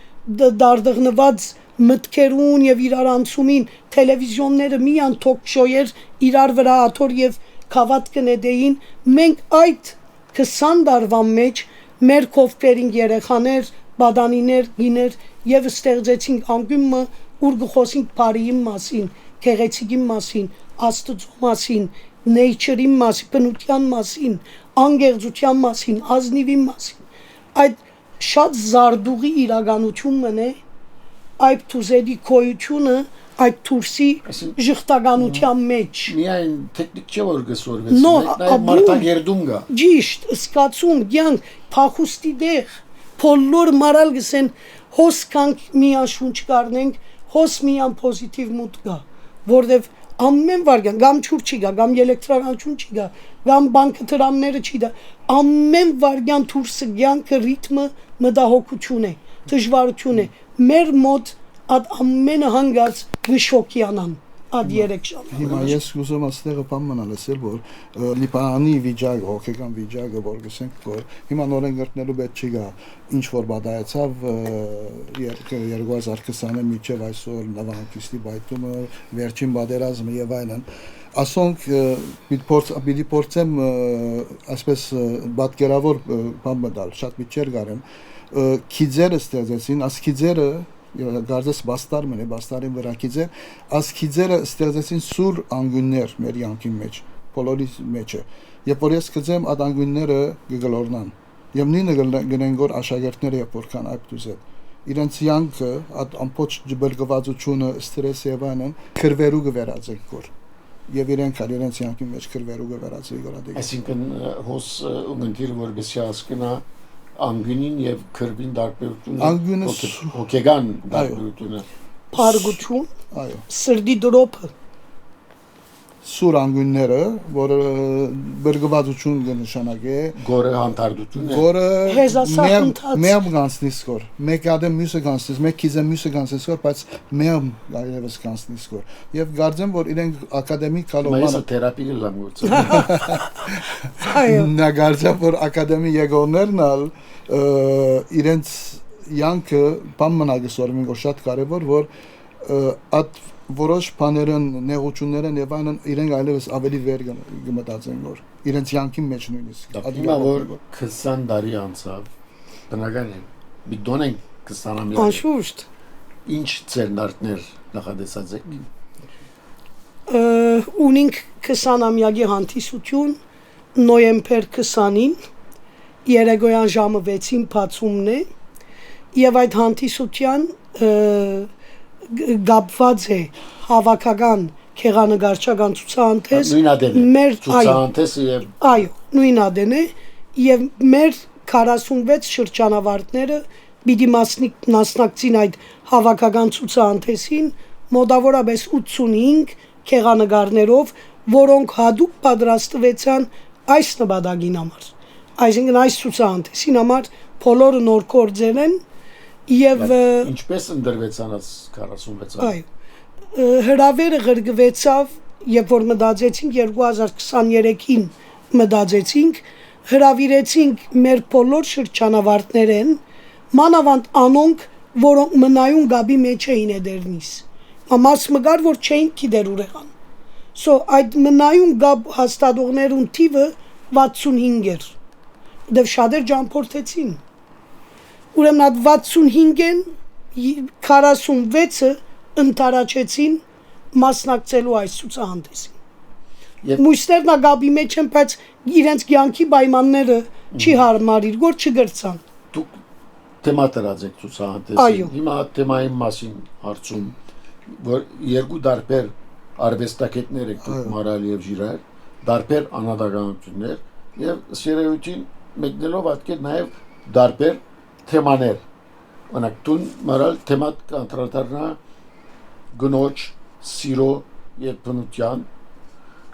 դարդղնված մտքերուն եւ իրար անցումին տելևիզիոնները միան թոքշոյեր իրար վրա աթոր եւ քավատ կնեդեին մենք այդ 20 տարվա մեջ մեր կովկերին երեխաներ, բադանիներ, գիներ եւ ստեղծեցինք անկյունը ուր գխոսինք բարիի մասին, քեղեցիկի մասին, աստծո մասին, nature-ի մասին, բնության մասին, անգեղծության մասին, ազնիվի մասին։ Այդ շատ զարդուղի իրականությունն է, այդ թուզերի քոյությունը, այդ թուրսի ժխտականության մեջ։ Միայն տեխնիկ չէ որ գսորվեց, նաև մարտագերդում գա։ Ճիշտ, սկացում, գյանք, փախուստի դեղ, բոլոր մարալ գսեն հոս կանք միան շունչ կարնենք, հոս միան պոզիտիվ մուտ գա, որտեվ ամեն վարգան, գամ չուր չի գա, գամ էլեկտրականություն չի գա, գամ բանկը տրամները չի դա, ամեն վարգան թուրսը գյանքը ռիթմը մտահոգություն է, դժվարություն է, մեր մոտ այդ ամենը հանգած գշոկյանան ad 3 ժամ։ Հիմա ես ուզում աստեղը բան մնալ ասել, որ Լիբանանի վիճակը, հոգեկան վիճակը, որ գսենք, որ հիմա նորեն գրտնելու պետք չի գա, ինչ որ բադայացավ 2020-ը միջև այսօր նավահանգիստի բայթումը, վերջին պատերազմը եւ այլն։ Ասոնք պիտի փորձեմ այսպես պատկերավոր բան մտալ, շատ միջեր գարեմ։ Քիձերը ստեղծեցին, ասքիձերը գարձես բաստար մնե, բաստարին վրա քիձեր, ասքիձերը ստեղծեցին սուր անգյուններ մեր յանքի մեջ, բոլորի մեջը։ Երբ որ ես գծեմ այդ անգյունները գգլորնան, եւ նույնը գնեն գոր աշակերտները երբ որքան այդ դուզել։ Իրենց յանքը այդ ամբողջ ջբլգվածությունը, ստրեսը եւ այլն քրվերու գվերածեն գոր։ Եվ իրենց յանքի մեջ քրվերու գվերածի գորադի։ Այսինքն հոս ունգիր որբեսի ասկնա անգյունին եւ քրվին դարբերությունը հոգեգան դարբերությունը Փարգություն, այո, սրդի դրոփը, սուր անգյունները, որը բրգվածություն կնշանակե, գորը հանդարտություն է, գորը մեմ գանցնի սկոր, մեկ ադեմ մյուսը գանցնի, մեկ քիզը մյուսը գանցնի սկոր, բայց մեմ այլևս գանցնի սկոր։ Եվ գարձեմ, որ իրենք ակադեմիկ կալովան։ Մայիսը թերապի գլամ գործը։ այո, Նա գարձեմ, որ ակադեմի եկողներն ալ իրենց յանքը բան մնագսորում որ շատ կարևոր, որ այդ որոշ բաներն, նեղություններն եւ այլն իրենք այլևս ավելի վեր կմտածեն որ իրենց յանքի մեջ նույնիսկ Հիմա որ 20 տարի անցավ, բնական է, բիդոն են 20-ամյակ։ անշուշտ, Ինչ ցերնարտներ նախադեսած եք։ ունենք 20-ամյակի հանդիսություն, նոյեմբեր 20-ին, երեկոյան ժամը 6-ին բացումն է, եւ այդ հանդիսության գապված է հավաքական քեղանկարչական ցուցահանդես մեր ցուցահանդեսը եւ այո նույնադեն է եւ մեր 46 շրջանավարտները պիտի մասնակցին այդ հավաքական ցուցահանդեսին մոտավորապես 85 քեղանկարներով որոնք հadoop պատրաստվեցան այս նպատակին համար այսինքն այս ցուցահանդեսին համար բոլորը նոր գործեր են եւ ինչպես ընդրվեցան այս 46-ը։ այո հրավերը գրգվեցավ երբ որ մտածեցինք 2023-ին մտածեցինք հրավիրեցինք մեր բոլոր շրջանավարտներեն մանավանդ անոնք որոնք մնայուն գաբի մեջ էին դերնից ամաս մգար որ չէին գիտեր ուրեղան so այդ մնայուն գաբ հաստատողներուն թիվը 65 էր դեռ շատեր ճամփորդեցին Ուրեմն այդ 65-ն 46-ը ընտարաչեցին մասնակցելու այս ցուցահանդեսին։ Մույսներն ագաբի մեջ են, բայց իրենց կյանքի պայմանները չի հարմար իր գոր չգրցան։ Դուք թեմա դրած եք ցուցահանդեսին։ Հիմա թեմայի մասին հարցում, որ երկու դարբեր արվեստագետներ եք դուք Մարալ եւ Ժիրայր, դարբեր անհատականություններ եւ սերեւույթին մեկնելով ատկեր նաեւ դարբեր թեմաներ։ Օրինակ դու Մարալ թեմատ կանտրատարնա գնոջ, սիրո եւ բնության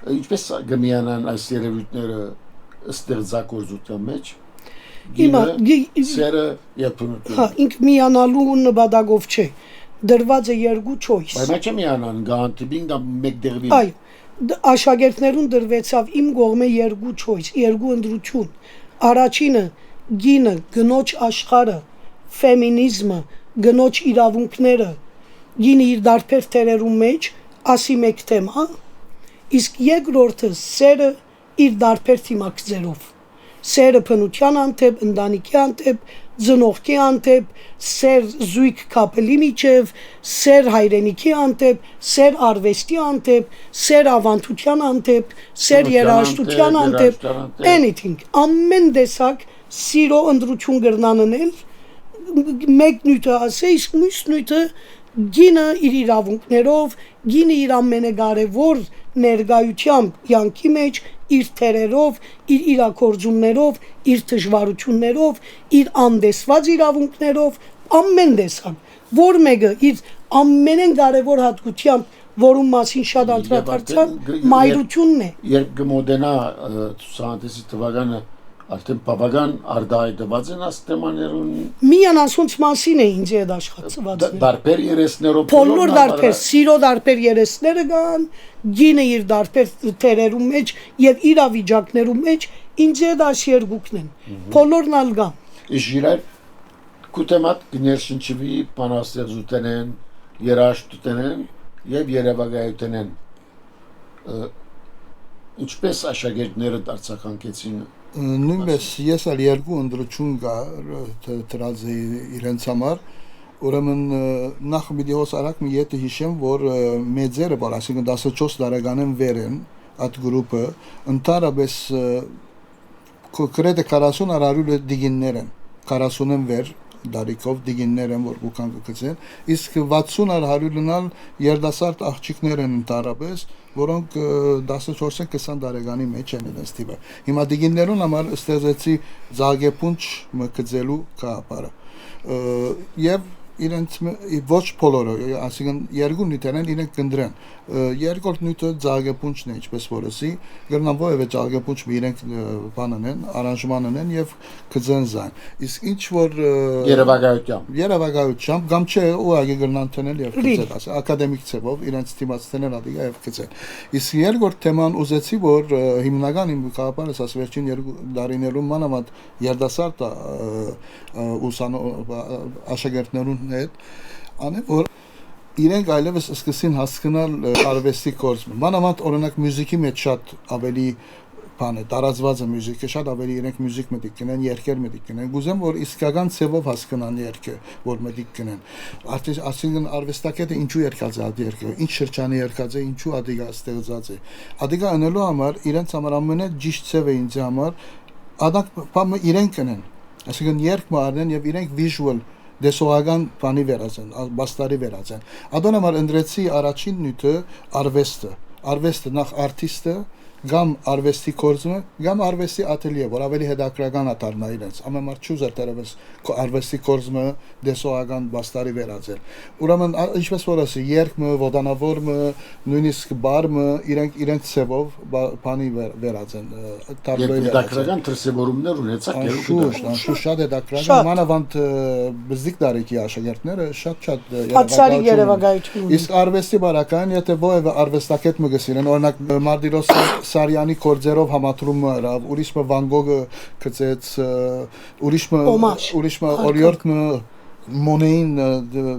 ինչպես գմիանան այս երևույթները ստեղծագործության մեջ սերը եւ բնությունը։ Հա, ինք միանալու նպատակով չէ։ Դրված է երկու choice։ Բայց մաչե միանան գանտիբին կամ մեկդեղվին։ Այո, աշակերտներուն դրվեցավ իմ կողմը երկու choice, երկու ընտրություն։ Առաջինը գինը, գնոջ աշխարհը, ֆեմինիզմը, գնոջ իրավունքները, գինը իր դարբեր թերերու մեջ ասի մեկ թեմա, իսկ երկրորդը սերը իր դարբեր թիմակներով։ Սերը բնության անտեպ, ընտանիքի անտեպ, ծնողքի անտեպ, սեր զույգ կապելի միջև, սեր հայրենիքի անտեպ, սեր արվեստի անտեպ, սեր ավանդության անտեպ, սեր երաժշտության անտեպ, anything, ամեն տեսակ սիրո ընտրություն գրնաննել, մեկ նույթը ասե, իսկ մյուս նույթը գինը իր իրավունքներով, գինը իր ամենակարևոր ներկայությամբ յանքի մեջ իր թերերով, իր իրաքորձումներով, իր դժվարություններով, իր անդեսված իրավունքներով, ամեն տեսակ, որ մեկը իր ամենեն կարևոր հատկությամբ, որում մասին շատ անդրադարձան, մայրությունն է։ Երբ գմոդենա ցուցահանդեսի թվականը արդեն բավական արդայդված են աստեմաներուն միան ասոնց մասին է ինձ այդ աշխատված դարբեր երեսներով բոլոր դարբեր սիրո դարբեր երեսները կան գինը իր դարբեր թերերու մեջ եւ իրավիճակներու մեջ ինձ այդ աշերգուկն են բոլորն ալ կան Ժիրայր կուտեմատ գներշնչվի բանաստեղծութենեն երաժշտութենեն եւ երևակայութենեն ինչպես աշակերտները դարձականքեցին Նույնպես ես ալ երկու ընդրություն դրած իրենց համար ուրեմն նախ մի դիոս արակ մի եթե հիշեմ որ մեծերը բար ասիկն 14 տարեկանեն վեր են այդ գրուպը ընդհանրապես կրեթե 40 արարու դիգիններ են 40-ն վեր դարիքով դիգիններ են որ բուքան կգցեն իսկ 60 արարուլնալ երդասարդ աղջիկներ են ընդհանրապես որոնք 14-20 տարեկանի մեջ են իրենց տիպը հիմա դիգիններուն համար ստեղծեցի զագեպունչ մկձելու կապարը եւ իրենց ոչ բոլորը ասիկն երկու նյութերն իրենք կնդրեն երկրորդ նյութը զագեպունչն է ինչպես որսի գրնան ովը զագեպունչ իրենք բանն են արանժմանն են եւ կձեն զան իսկ ինչ որ երևակայությամբ կամ չէ ուղղակի գրնան տնել եւ կձեն ասա ակադեմիկ ծավով իրենց թիմացնել ադիգա եւ կձեն իսկ երկրորդ թեման ուզեցի որ հիմնական իմ կապարս աս վերջին երկու տարիներում մանավանդ երդասարտ աշակերտներուն հետ անը որ իրենք այլևս սկսին հասկանալ արվեստի կորձը մանավանդ օրինակ մյուզիկի մեջ շատ ավելի բան է տարածված է մյուզիկը շատ ավելի իրենք մյուզիկ մտիկ կնեն երգեր մտիկ կնեն գուզեմ որ իսկական ցևով հասկանան երգը որ մտիկ կնեն ասինքն արվեստակետը ինչու երգած է այդ երգը ինչ շրջանի երգած է ինչու ադիգա ստեղծած է ադիգա անելու համար իրենց համար ամենը ճիշտ ցև է ինձ համար ադակ բամը իրենք կնեն ասինքն երգ մարնեն եւ իրենք վիժուալ դեսողական բանի վերածեն, բաստարի վերածեն։ Ադոնամար ընդրեցի առաջին նյութը արվեստը նախ արտիստը, գամ արվեստի կորձումը, գամ արվեստի ատելիե, որ ավելի հետաքրական ատարնա իրենց։ Ամենամար չուզեր դերևս արվեստի կորձումը դեսողական բաստարի վերածել։ Ուրեմն ինչպես որ ասի, երգը, ոտանավորը, նույնիսկ բարը իրենք ցևով բանի վերածեն, տաբլոյի վերածեն։ Հետաքրական դրսևորումներ ունեցա Շուշ շատ հետաքրական, մանավանդ բզիկ դարիքի աշակերտները շատ երևակայություն իսկ արվեստի բարական, եթե ովը արվեստակետ մգսիրեն, օրինակ Մարտիրոս Սարյանի կորձերով համատրումը արավ, ուրիշը Վան Գոգը գծեց, ուրիշը օրիորդը Մոնեին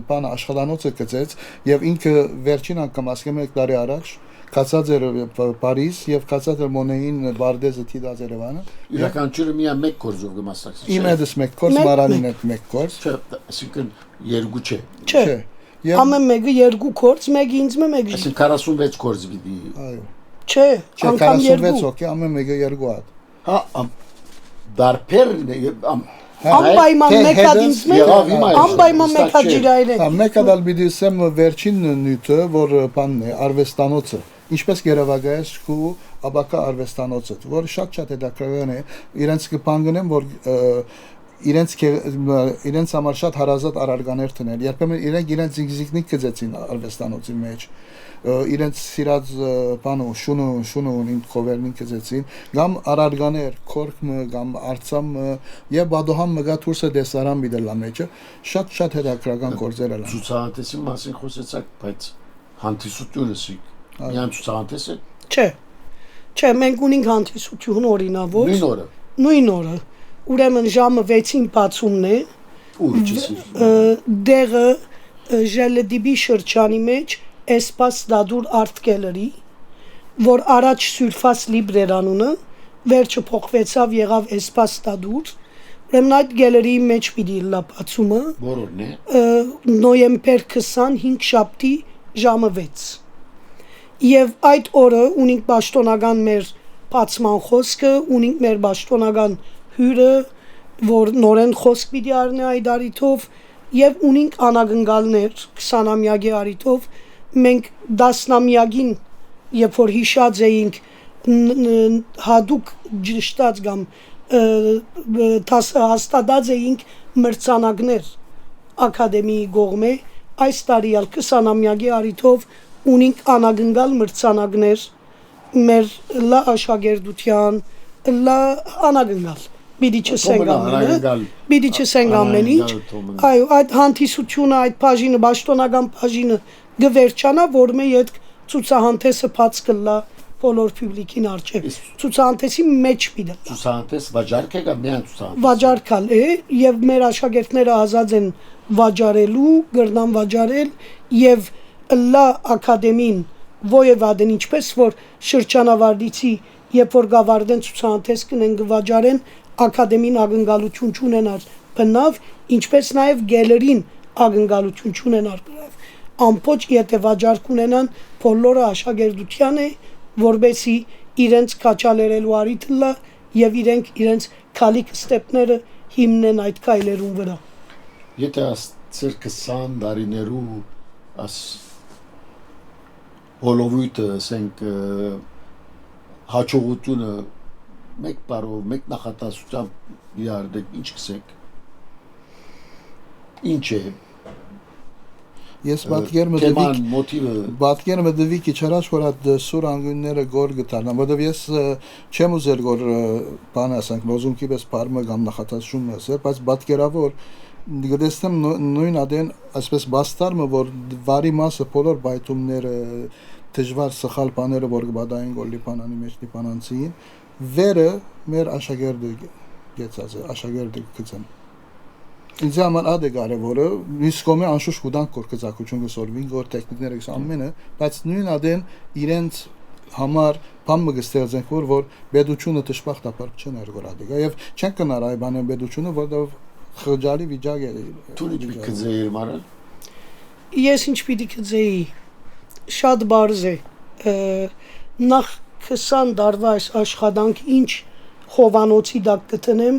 բան աշխատանոցը գծեց եւ ինքը վերջին անգամ ասկեմ 1 տարի առաջ կացած էր Փարիզ եւ կացած էր Մոնեին Բարդեզը Թիդաց Երևանը։ Յուրաքանչյուրը միա մեկ կորձով կմասնակցի։ Իմ հետս մեկ կորս, Մարալին հետ մեկ կորս։ Չէ, այսինքն երկու չէ։ Չէ։ Ամեն մեկը երկու կորց, մեկը ինձ մեկ ժի։ Այսինքն 46 կորձ պիտի։ Այո։ Չէ, անգամ 46 երկու։ օքեյ, ամեն մեկը երկու հատ։ Հա, դարբերն է, Անպայման մեկա ինձ մեկ, անպայման մեկա ջիրայրեն։ Մեկը դալ պիտի ասեմ վերջին նյութը, որ բանն է, արվեստանոցը։ Ինչպես Գերավագայից ու Աբակա արվեստանոցը, որ շատ հետաքրքրական է, իրենց կփանգնեմ, որ իրենց համար շատ հարազատ առարգաներ տնել։ Երբեմն իրենց զիգզիգնիկ գծեցին արվեստանոցի մեջ։ Իրենց սիրած բանո շունու ինձ խովերնին գծեցին, գամ առարգաներ, քորկը, գամ արծամ եւ բադոհամ մգա թուրսը դեսարան բիդելա մեջը, շատ հետաքրքրական գործեր են։ Ցուցահանդեսի մասին խոսեցաք, բայց հանդիսությունը սիկ։ Միան ցուցահանդես է։ Չէ, մենք ունենք հանդիսություն օրինավոր։ Նույն օրը։ Ուրեմն ժամը 6-ին բացումն է։ Դեղը Ժելեդիբի շրջանի մեջ Espace Dadur Art Gallery, որ առաջ Surface Libre անունը, վերջը փոխվեցավ եղավ Espace Dadur։ Ուրեմն այդ գալերիի մեջ պիտի լա բացումը։ Որորն է։ Նոյեմբեր 25 շաբթի ժամը 6։ Եվ այդ օրը ունենք պաշտոնական մեր բացման խոսքը, ունենք մեր պաշտոնական հյուրը, որ նորեն խոսք պիտի առնի այդ առիթով, եւ ունենք անագնգալներ 20-ամյակի առիթով, մենք 10-ամյակին, երբ որ հիշած էինք հատուկ ճշտած կամ հաստատած էինք մրցանակներ ակադեմիի կողմէ, այս տարի 20-ամյակի առիթով ունենք անագնգալ մրցանակներ մեր լա աշակերտության լա անագնգալ բիդի չսենք ամեն ինչ այո այդ հանդիսությունը այդ բաժինը պաշտոնական բաժինը գվերջանա որ մե այդ ցուցահանդեսը բաց կլա բոլոր պուբլիկին արժե ցուցահանդեսի մեջ պիտի ցուցահանդես վաճառք է կամ միայն ցուցահանդես վաճառքալ է եւ մեր աշակերտները ազատ են վաճառելու գրնան վաճառել եւ լա ակադեմին ոևադեն ինչպես որ շրջանավարտիցի երբ որ գավարդեն ցուցահանդես կնեն գվաճառեն ակադեմին ակնկալություն չունենար բնավ ինչպես նաեւ գալերին ակնկալություն չունենար բնավ ամբողջ եթե վաճառք ունենան բոլորը աշակերտության է որբեսի իրենց քաչալերելու արիթը լա եւ իրենց քալիք ստեպները հիմնեն այդ կայլերուն վրա եթե ասեր 20 տարիներու աս հոլովույթը ասենք հաջողությունը մեկ բարով մեկ նախատեսությամբ իարդեք ինչ կսեք ինչ է Ես պատկերում դվի քիչ առաջ որ այդ սուր անգույնները գոր գտանան որովհետև ես չեմ ուզել որ բան ասենք լոզունգի պես բարմը կամ նախատեսում ասել բայց պատկերավոր գտեսնեմ նույն ադեն այսպես բաստարմը որ վարի մասը բոլոր բայթումները դժվար սխալ բաները որ գբադային գոլի բանանի մեջ դիպանանցին վերը մեր աշակերտը գեցած է աշակերտը գծեն Ինձ համար ադե կարևորը իսկ կոմե անշուշտ կուտանք որ կզակություն գսորվին որ տեխնիկները գս ամենը բայց նույն ադեն իրենց համար բան մը գստեղծենք որ բեդությունը դժբախտաբար չեն երգորադիգա եւ չեն կնար այ բանը բեդությունը որտեղ խոջալի վիճակ է Դու ինչ պիտի կձեիր մարալ Ես ինչ պիտի կձեի շատ բարձ է նախ 20 տարվա այս աշխատանք ինչ խովանոցի դակ կտնեմ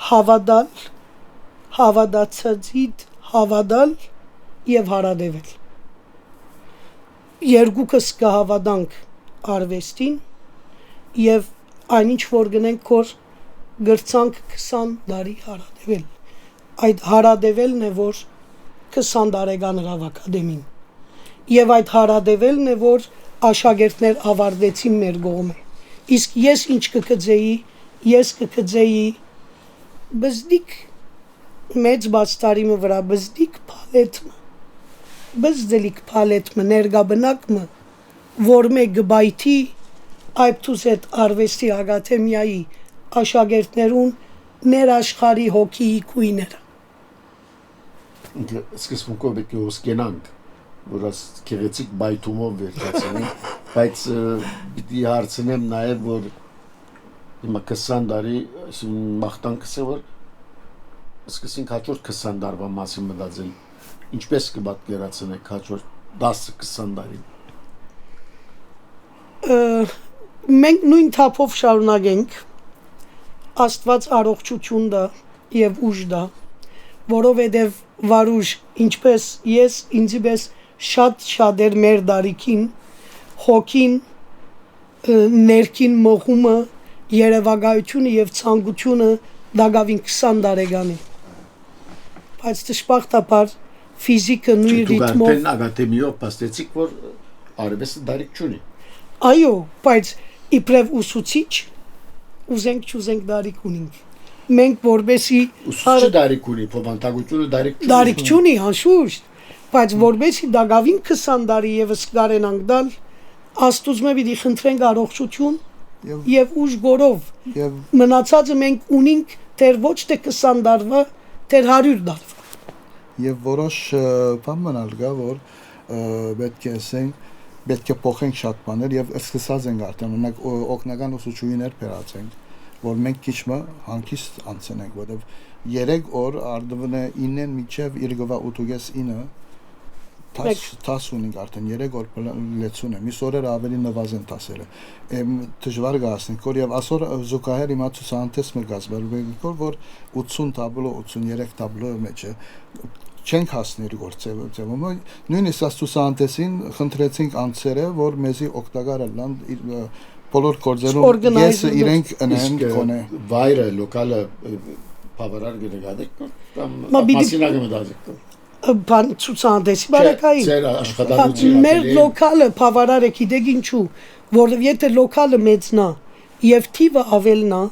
հավատալ, հավատացածիդ հավատալ եւ հարադեվել։ Երկուքս կհավատանք արվեստին եւ այնինչ որ գնենք կոր գրցանք 20 տարի հարադեվել։ Այդ հարադևելն է որ 20 տարեկան հրավ ակադեմին։ Եվ այդ հարադևելն է որ աշակերտներ ավարտեցին մեր կողմէ։ Իսկ ես ինչ կգծեի, ես կգծեի բզդիկ մեծ բաստարիմը վրա բզդիկ պալետմը բզդելիկ պալետմը ներգաբնակմը որ մեկ գբայթի այբտուս հետ արվեստի ակադեմիայի աշակերտներուն ներաշխարի հոգիի կույները սկզբունքով պետք է ուսկենանք որ աս գեղեցիկ բայթումով վերջացնի, բայց պիտի հարցնեմ նաև որ հիմա 20 տարի մախտանքս է որ սկսենք հաջորդ 20 տարվա մասին մտածել, ինչպես կպատկերացնենք հաջորդ 10-20 տարին։ Մենք նույն թափով շարունակենք, Աստված առողջություն դա եւ ուժ դա, որովհետեւ վարուժ ինչպես ես ինձպես շատ մեր դարիքին հոգին ներքին մողումը երևակայությունը եւ ցանկությունը դակավին 20 տարեկանի բայց դժբախտաբար ֆիզիկը նույն ռիթմով Դուք ակադեմիով փաստեցիք որ արվեստը դարիք չունի։ Այո, բայց իբրև ուսուցիչ ուզենք չուզենք դարիք ունենք։ Մենք որբեսի Ուսուցիչը դարիք ունի, փոխանցությունը դարիք չունի, անշուշտ, բայց որբեսի դակավին 20 տարի եւս կարենանք դալ, Աստծո պիտի խնդրենք առողջություն եւ ուժ գորով։ Եվ Մնացածը մենք ունենք դեռ ոչ թե 20 տարվա, դեռ 100 տարվա։ Եվ որոշ բան մնալ գա որ պետք է ասենք պետք է փոխենք շատ բաներ եւ սկսած ենք արդեն ունենք օգնական ուսուցչուհիներ բերացենք որ մենք քիչը հանկիստ անցնենք որովհետեւ 3 օր արդյունը 9-ն միջև 2:09 տաս ունենք արդեն 3 օր լեցուն է միս օրեր ավելի նվազեն տասել է դժվար գասնենք որ եւ ասոր զուգահեռ հիմա ցուցանտես մը գազբել որ 80 տաբլո 83 տաբլո մեջ է չենք հասներ գործել նույնիսկ աստուսանտեսին խնդրեցինք անձերը որ մեզի օգտակար լան բոլոր գործերում ես իրենք ընեն կոնե վայրը լոկալը բավարար գնահատեք կամ մասինագը մտածեք բան ցուցանտեսի բարեկայի ձեր աշխատանքի մեր լոկալը բավարար է գիտեք ինչու որովհետև եթե լոկալը մեծնա եւ թիվը ավելնա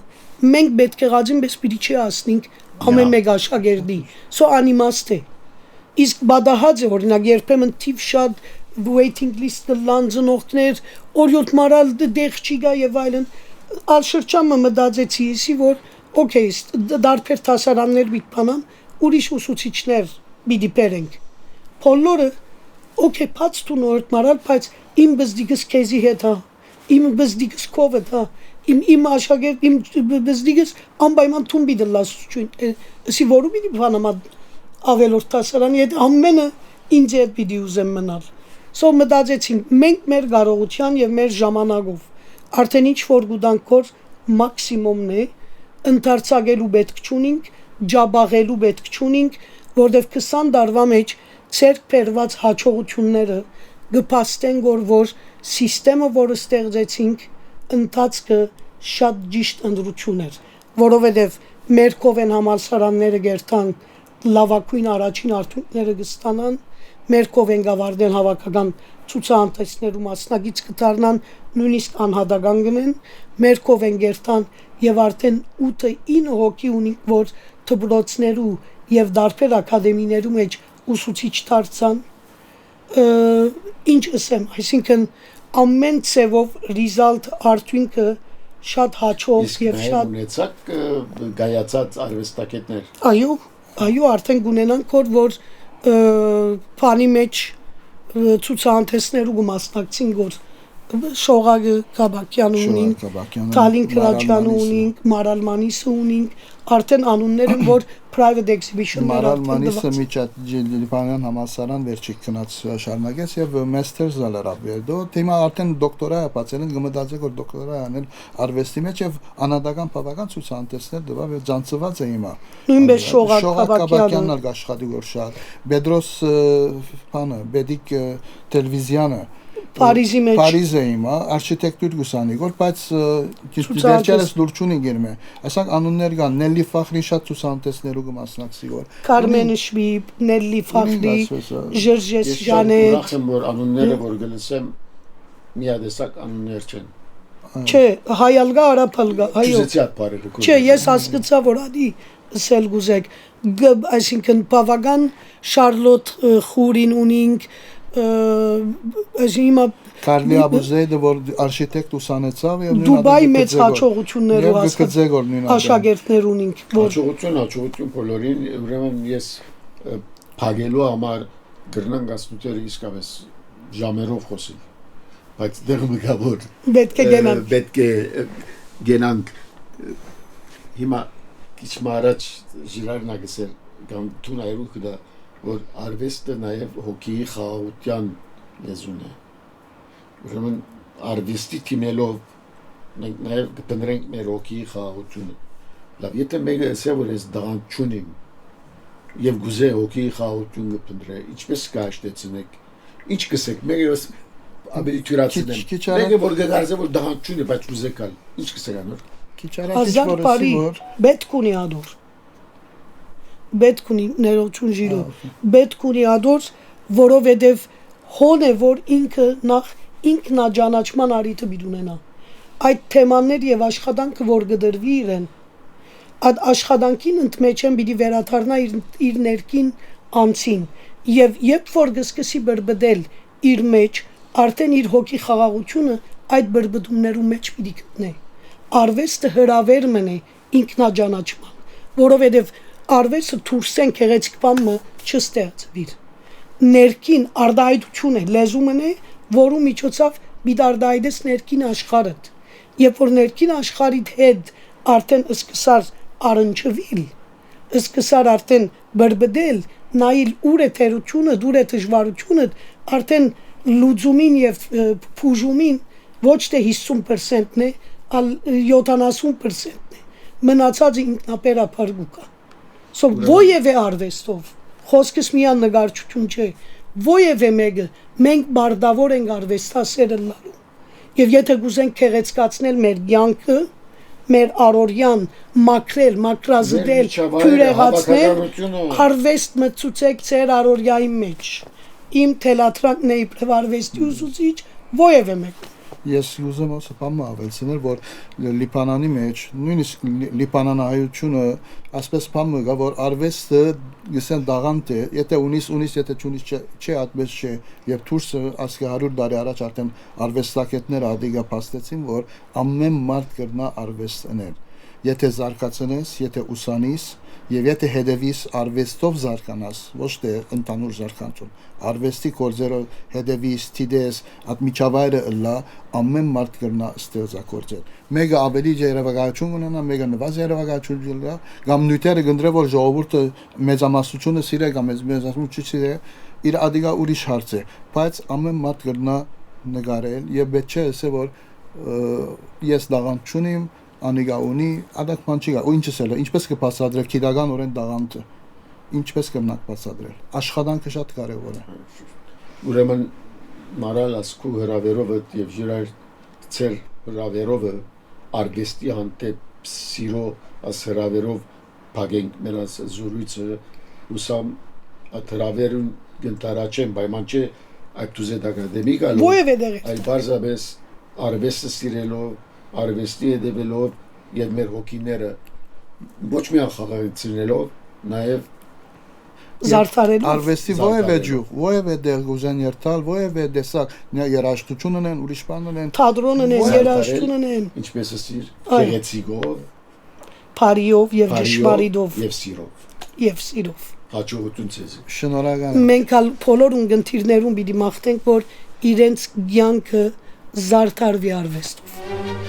մենք պետք է գազին պիտի չի ասնենք ամեն մեկ աշակերտի սո անիմաստ է իսկ բադահաձը օրինակ երբեմն թիվ շատ waiting list-ը լանձնողներ օրյոտ մարալ դեղ չի գա եւ այլն ալ շրջանը մտածեցի իսի որ օքեյ դարբեր տասարաններ բիթանան ուրիշ ուսուցիչներ պիտի բերենք բոլորը օքեյ փած տունորդ մարալ բայց իմ բզդիգս քեզի հետ հա իմ բզդիգս կովդ հա իմ աշակերտ իմ բզդիգս անպայման տուն պիտի լասություն ասի որու պիտի բանամա ավելորդ տասարանի հետ ամենը ինձ հետ պիտի ուզեմ մնալ Սո մտածեցինք մենք մեր կարողության եւ մեր ժամանակով արդեն ինչ որ գուտանքոր մաքսիմումն է ընդարձակելու պետք չունենք ջաբաղելու պետք չունենք որովհետեւ 20 տարվա մեջ ցերկ բերված հաջողությունները գպաստեն որ համակարգը որը ստեղծեցինք ընթացքը շատ ճիշտ ընդրություն էր որովհետեւ մեր կովեն համալսարանները գերտան լավակույն առաջին արդյունքները կստանան մեր կովեն գավարդեն հավաքական ցուցահանդեսներում մասնագիծ կդառնան նույնիսկ անհատական գնեն մեր կովեն գերտան եւ արդեն 8-9 հոգի ունի որ դպրոցներու եւ դարբեր ակադեմիներու մեջ ուսուցիչ դարձան ինչ ասեմ այսինքն ամեն ծևով result արդյունքը շատ հաջող եւ շատ ունեցակ գայացած արվեստագետներ այո արդեն գունենանք որ Փանի մեջ ցուցահանդեսներու կմասնակցին որ Շողագը Կաբակյան ունինք, Տալին Քրաչյանը ունինք, Մարալմանիսը ունինք, արդեն անունները որ private exhibition-ներ Մարալմանիսը միջատ Ջիլիփանյան համալսարան վերջի գնաց շարունակեց եւ master զալարավ վերդո թեմա արդեն դոկտորա ապացել են գմտածեք որ դոկտորա անել արվեստի մեջ եւ անհատական բավական ցուցահանդեսներ դվավ եւ ցանցված է հիմա նույնպես Շողագ Կաբակյանն աշխատի որ շատ Բեդրոս բանը Բեդիկ տելևիզիանը Փարիզի մեջ Փարիզը հիմա արխիտեկտուր գուսանիգոր բայց դերչերս լուրջ ունի գերմե ասենք անուններ կան Նելի Ֆախրի շատ ցուցանտեսներու կմասնակցի որ Կարմեն Շվիբ Նելի Ֆախրի Ժորժես Ժանետ ուրախ եմ որ անունները որ գլսեմ միադեսակ անուններ չեն Չէ հայալգա արաբալգա այո Չէ ես հասկացա որ ադի սել գուզեք այսինքն բավական Շարլոտ Խուրին ունինք Հիմա Կարլի Աբուզեյդը որ արխիտեկտ ուսանեցավ եւ Դուբայի մեծ հաջողություններով աշակերտներ ունինք հաջողություն բոլորին ուրեմն ես փագելու համար գրնան գասնուտերը իսկապես ժամերով խոսին, բայց դեղ մգա որ պետք է գենանք հիմա քիչ մարաջ ժիրարն ագսել կամ թունայրու կդա որ արվեստը նաև հոգիի խաղաղության լեզուն է ուրեմն արվեստի թիմելով մենք նաև կտնրենք մեր հոգիի խաղաղությունը լավ եթե մեկը ասա որ ես դրանք չունիմ եւ գուզե հոգի խաղաղություն կփնտրե ինչպես կհաշտեցնեք ինչ կսեք մեկը ավելի թյուրացնեմ մեկը որ գարզե որ դրանք չունի բայց գուզե կալ ինչ կսեք անոր քիչ առաջ որ պետք ունի ադոր պետք ունի ներողություն ժիրո պետք ունի ադոր որովհետեւ հոն է որ ինքը նախ ինքնաճանաչման արիթը պիտի ունենա այդ թեմաներ եւ աշխատանքը որ գդրվի իրեն այդ աշխատանքին ընդմեջեն պիտի վերաթարնա իր ներքին անցին եւ երբ որ գսկսի բրբդել իր մեջ արդեն իր հոգի խաղաղությունը այդ բրբդումներու մեջ պիտի գտնե արվեստը հրավեր մնե ինքնաճանաչման որովհետեւ արվեստը թուրսեն քեղեցիկ բամը չստեղծվի ներքին արդայդություն է լեզումն է որու միջոցով պիտի արդայդես ներքին աշխարհդ երբ որ ներքին աշխարհիդ հետ արդեն սկսար արնչվել սկսար արդեն բրբդել նայել ուր է թերությունը դուր է դժվարությունը արդեն լուծումին եւ փուժումին ոչ թե 50%-ն է այլ 70%-ն է մնացածը ինքնապերապարգուկա so ովևէ արվեստով խոսքս միան նկարչություն չէ ովևէ մեկը մենք բարդավոր ենք արվեստասերը լալու եւ եթե գուզենք քեղեցկացնել մեր կյանքը մեր առօրյան մակրել, մակրազդել, քյուրեղացնել, արվեստ մտցուցեք ձեր առօրյայի մեջ։ Իմ թելաթրակն է իբրև արվեստի ուսուցիչ, ովևէ մեկ։ Ես ուզում ասեմ բամը ավելցնել, որ Լիբանանի մեջ, նույնիսկ Լիբանանահայությունը ասպես բամը գա, որ արվեստը գսեն դաղանտ է, եթե ունիս, եթե չունիս չէ, այդպես չէ, եւ դուրսը ասկի 100 տարի առաջ արդեն արվեստակետներ ադիգա փաստեցին, որ ամեն մարդ կրնա արվեստ անել։ Եթե զարգացնես, եթե ուսանես, եւ եթե հետևիս արվեստով զարգանաս, ոչ թե ընդանուր զարգանություն, արվեստի գործերով հետևիս, դիտես, այդ միջավայրը լա, ամեն մարդ կրնա ստեղծագործել։ Մեկը ավելի երևակայություն ունենա, մեկը նվազ երևակայություն ունենա, կամ նյութերը գնդրե որ ժողովուրդը մեծամասնությունը սիրե կամ մեծամասնությունը չսիրե, իր ադիգա ուրիշ հարց է, բայց ամեն մարդ կրնա նկարել եւ պետք չէ ասել որ ես դաղանտ չունիմ անիգա ունի, ադակ բան չի գա, ու ինչս էլ է, ինչպես կբացատրել քիդական օրեն դաղանտը, ինչպես կմնաք բացատրել, աշխատանքը շատ կարևոր է։ Ուրեմն մարալ ասկու հրավերովը եւ յուրայր ծեր հրավերովը արվեստի հանդեպ սիրո աս հրավերով փագենք մենաս զուրույցը ուսամ այդ հրավերուն գնտարաչեն պայման չէ այդ դուզե ակադեմիկ այլ բարձաբես արվեստը սիրելով արվեստի հետևելով եւ մեր հոգիները ոչ միայն խաղաղությունելով նաեւ զարդարել արվեստի ովևէ ջուղ, ովևէ դեղ գուզեն երթալ, ովևէ դեսակ երաժշտություն ունեն, ուրիշ բան ունեն, թատրոն ունեն, երաժշտություն ունեն, ինչպես ասիր, գեղեցիկով, փարիով եւ դժվարիդով եւ սիրով հաջողություն ցեզ։ Շնորհակալ։ Մենք ալ բոլոր ունգընտիրներուն պիտի մաղթենք, որ իրենց կյանքը զարդարվի արվեստով։